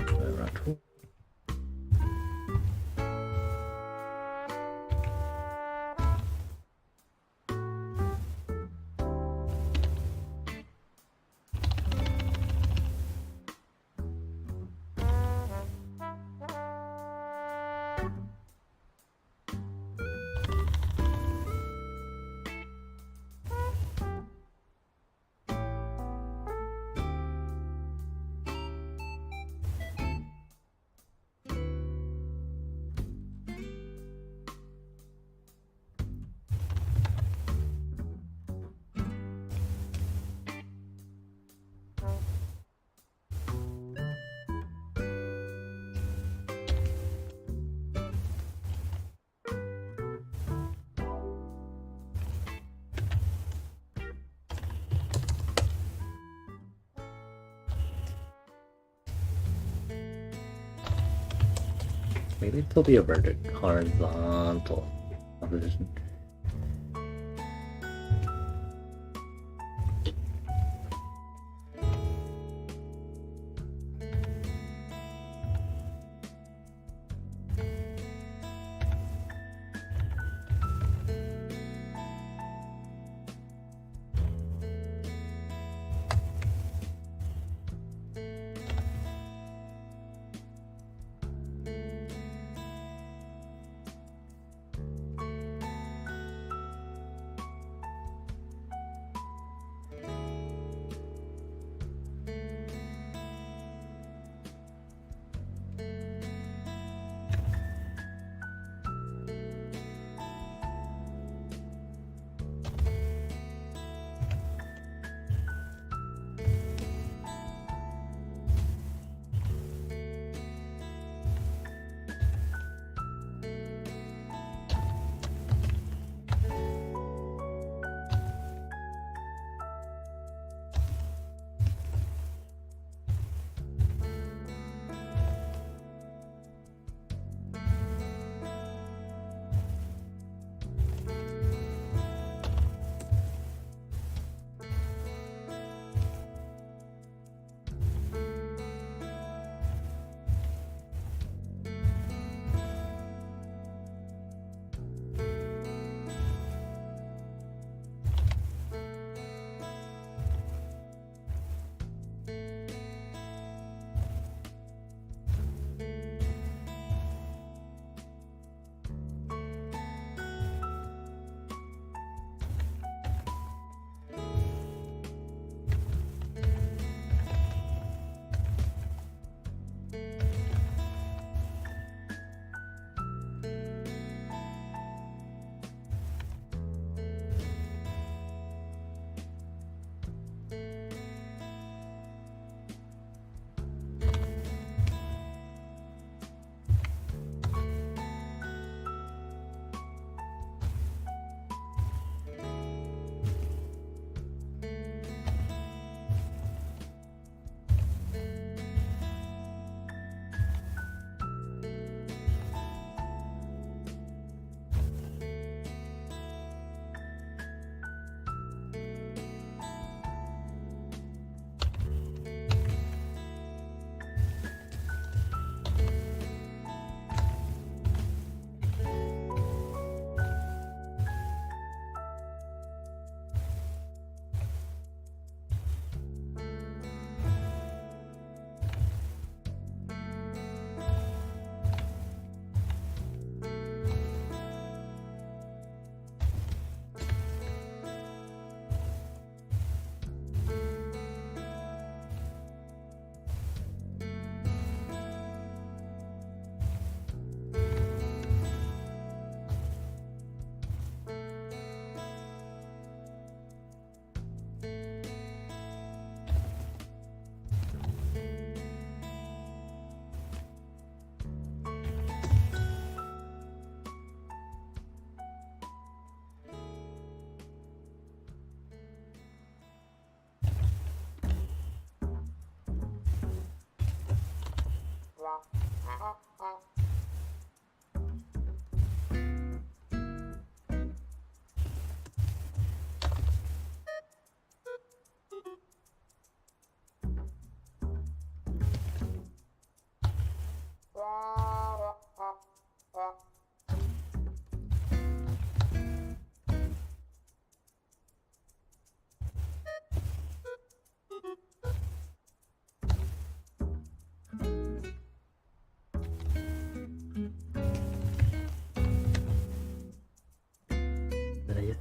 Around two. Maybe it'll be a vertical, horizontal composition.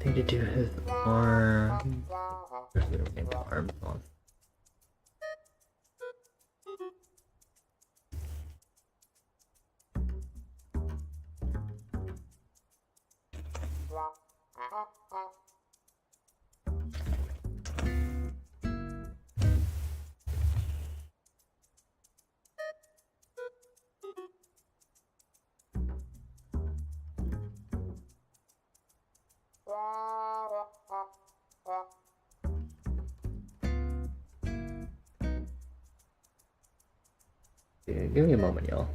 anything to do with arms. There's anything to arms on. Yeah, give me a moment, y'all.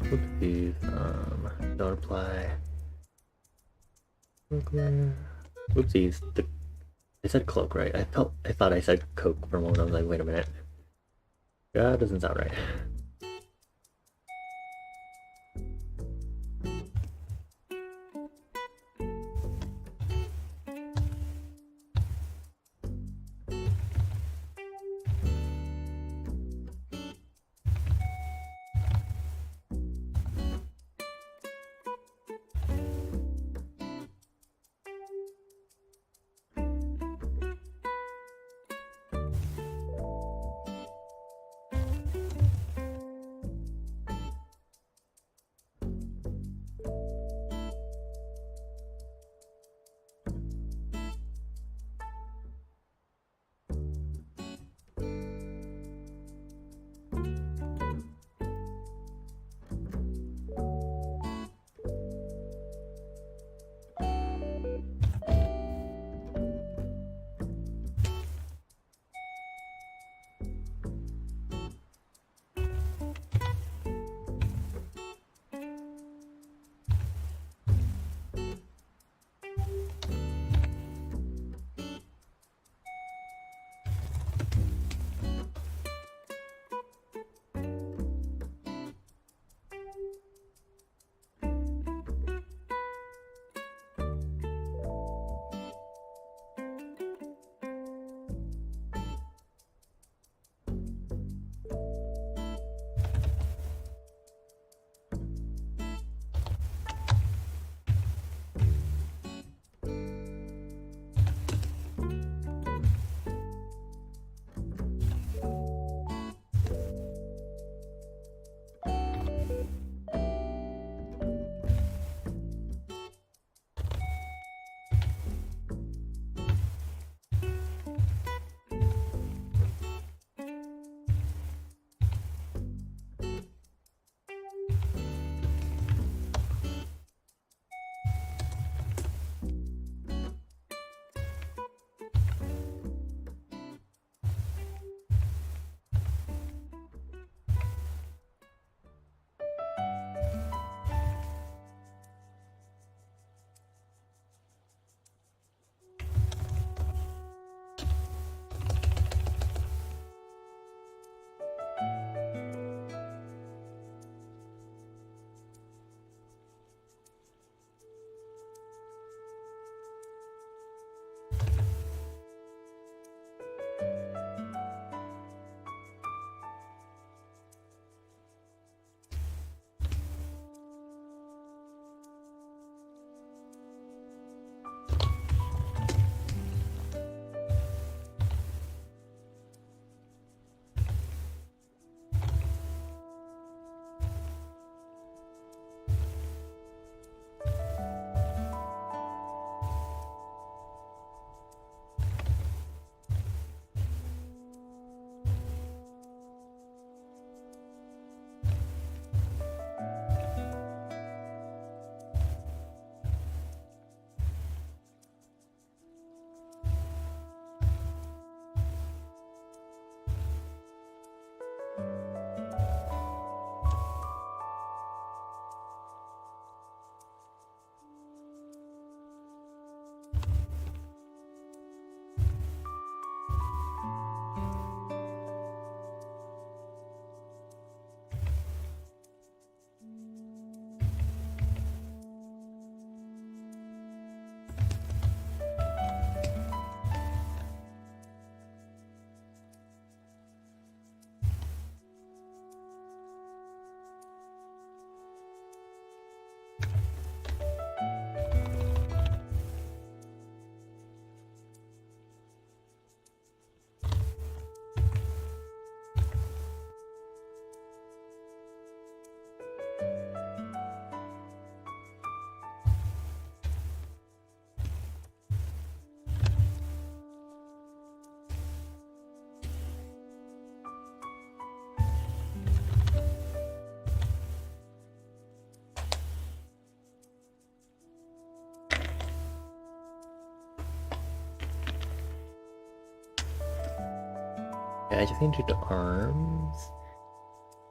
Oopsies, don't apply. Oopsies, I said cloak, right? I thought I said coke for a moment. I was like, wait a minute. That doesn't sound right. Yeah, I just need to do the arms.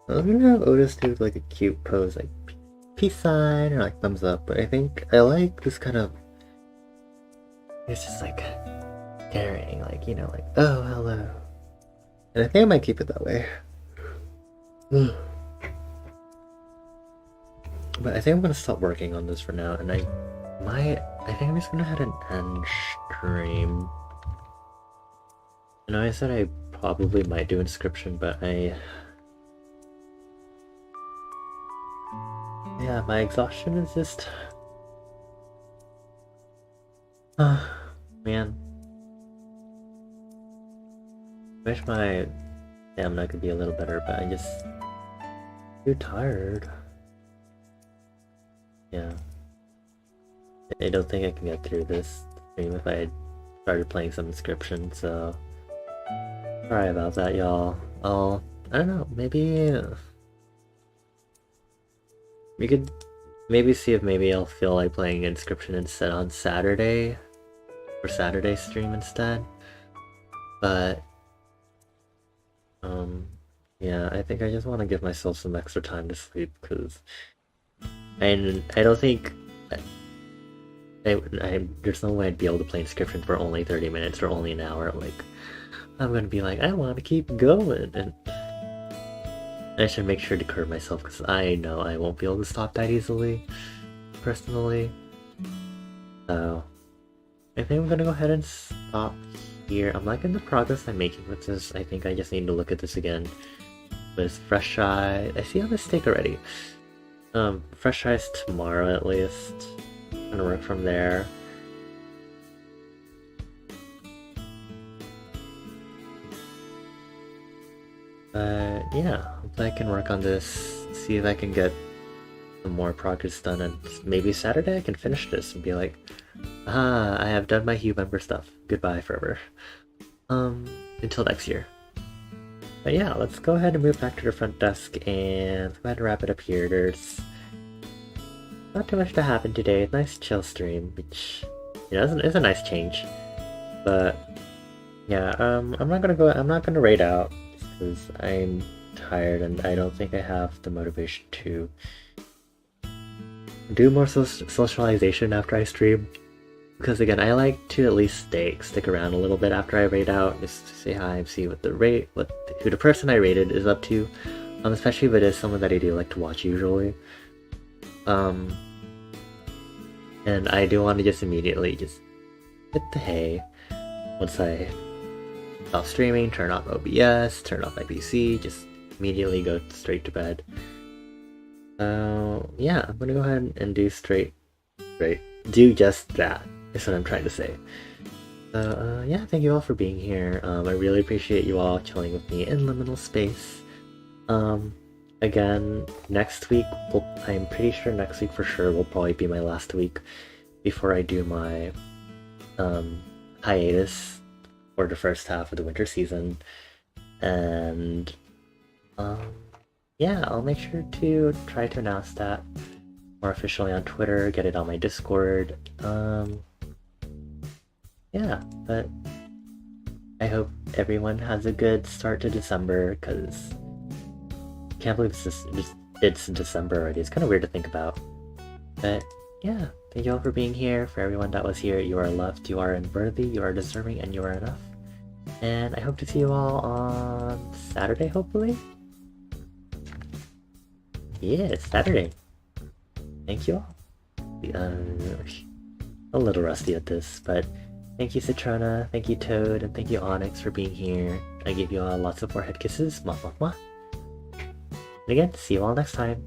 I'm gonna have Otis do like a cute pose, like peace sign or like thumbs up. But I think I like this kind of. It's just like caring, like like oh hello. And I think I might keep it that way. But I think I'm gonna stop working on this for now, and I think I'm just gonna head and end stream. I know I said I probably might do inscription, but yeah, my exhaustion is just man. Wish my stamina could be a little better, but I just too tired. Yeah. I don't think I can get through this stream if I started playing some inscription, so sorry about that, y'all. I don't know, maybe we could maybe see if maybe I'll feel like playing inscription instead on Saturday, or Saturday stream instead. But yeah, I think I just want to give myself some extra time to sleep, because I don't think there's no way I'd be able to play inscription for only 30 minutes or only an hour. Like, I'm gonna be like, I want to keep going, and I should make sure to curb myself, because I know I won't be able to stop that easily, personally. So I think I'm gonna go ahead and stop here. I'm liking the progress I'm making with this. I think I just need to look at this again with fresh eye. I see a mistake already. Fresh eyes tomorrow at least. I'm gonna work from there. Yeah, hopefully I can work on this, see if I can get some more progress done, and maybe Saturday I can finish this and be like, I have done my Huevember stuff. Goodbye forever. Until next year. But yeah, let's go ahead and move back to the front desk and let's go ahead and wrap it up here. There's not too much to happen today. Nice chill stream, which is a nice change. But yeah, I'm not gonna raid out because I'm tired and I don't think I have the motivation to do more socialization after I stream. Because again, I like to at least stick around a little bit after I raid out, just to say hi and see what who the person I raided is up to. Especially if it is someone that I do like to watch usually. And I do want to just immediately just hit the hay once I stop streaming, turn off OBS, turn off my PC, just immediately go straight to bed. Yeah, I'm gonna go ahead and do do just that. Is what I'm trying to say. So yeah, thank you all for being here. I really appreciate you all chilling with me in liminal space. Again, next week, I'm pretty sure next week for sure will probably be my last week before I do my hiatus for the first half of the winter season. And yeah, I'll make sure to try to announce that more officially on Twitter, get it on my Discord. Yeah, but I hope everyone has a good start to December, because I can't believe it's December already. It's kind of weird to think about. But yeah, thank you all for being here. For everyone that was here, you are loved, you are worthy, you are deserving, and you are enough. And I hope to see you all on Saturday, hopefully? Yeah, it's Saturday. Thank you all. A little rusty at this, but thank you Citrona, thank you Toad, and thank you Onyx for being here. I give you all lots of more head kisses. Mwah, mwah, mwah. And again, see you all next time.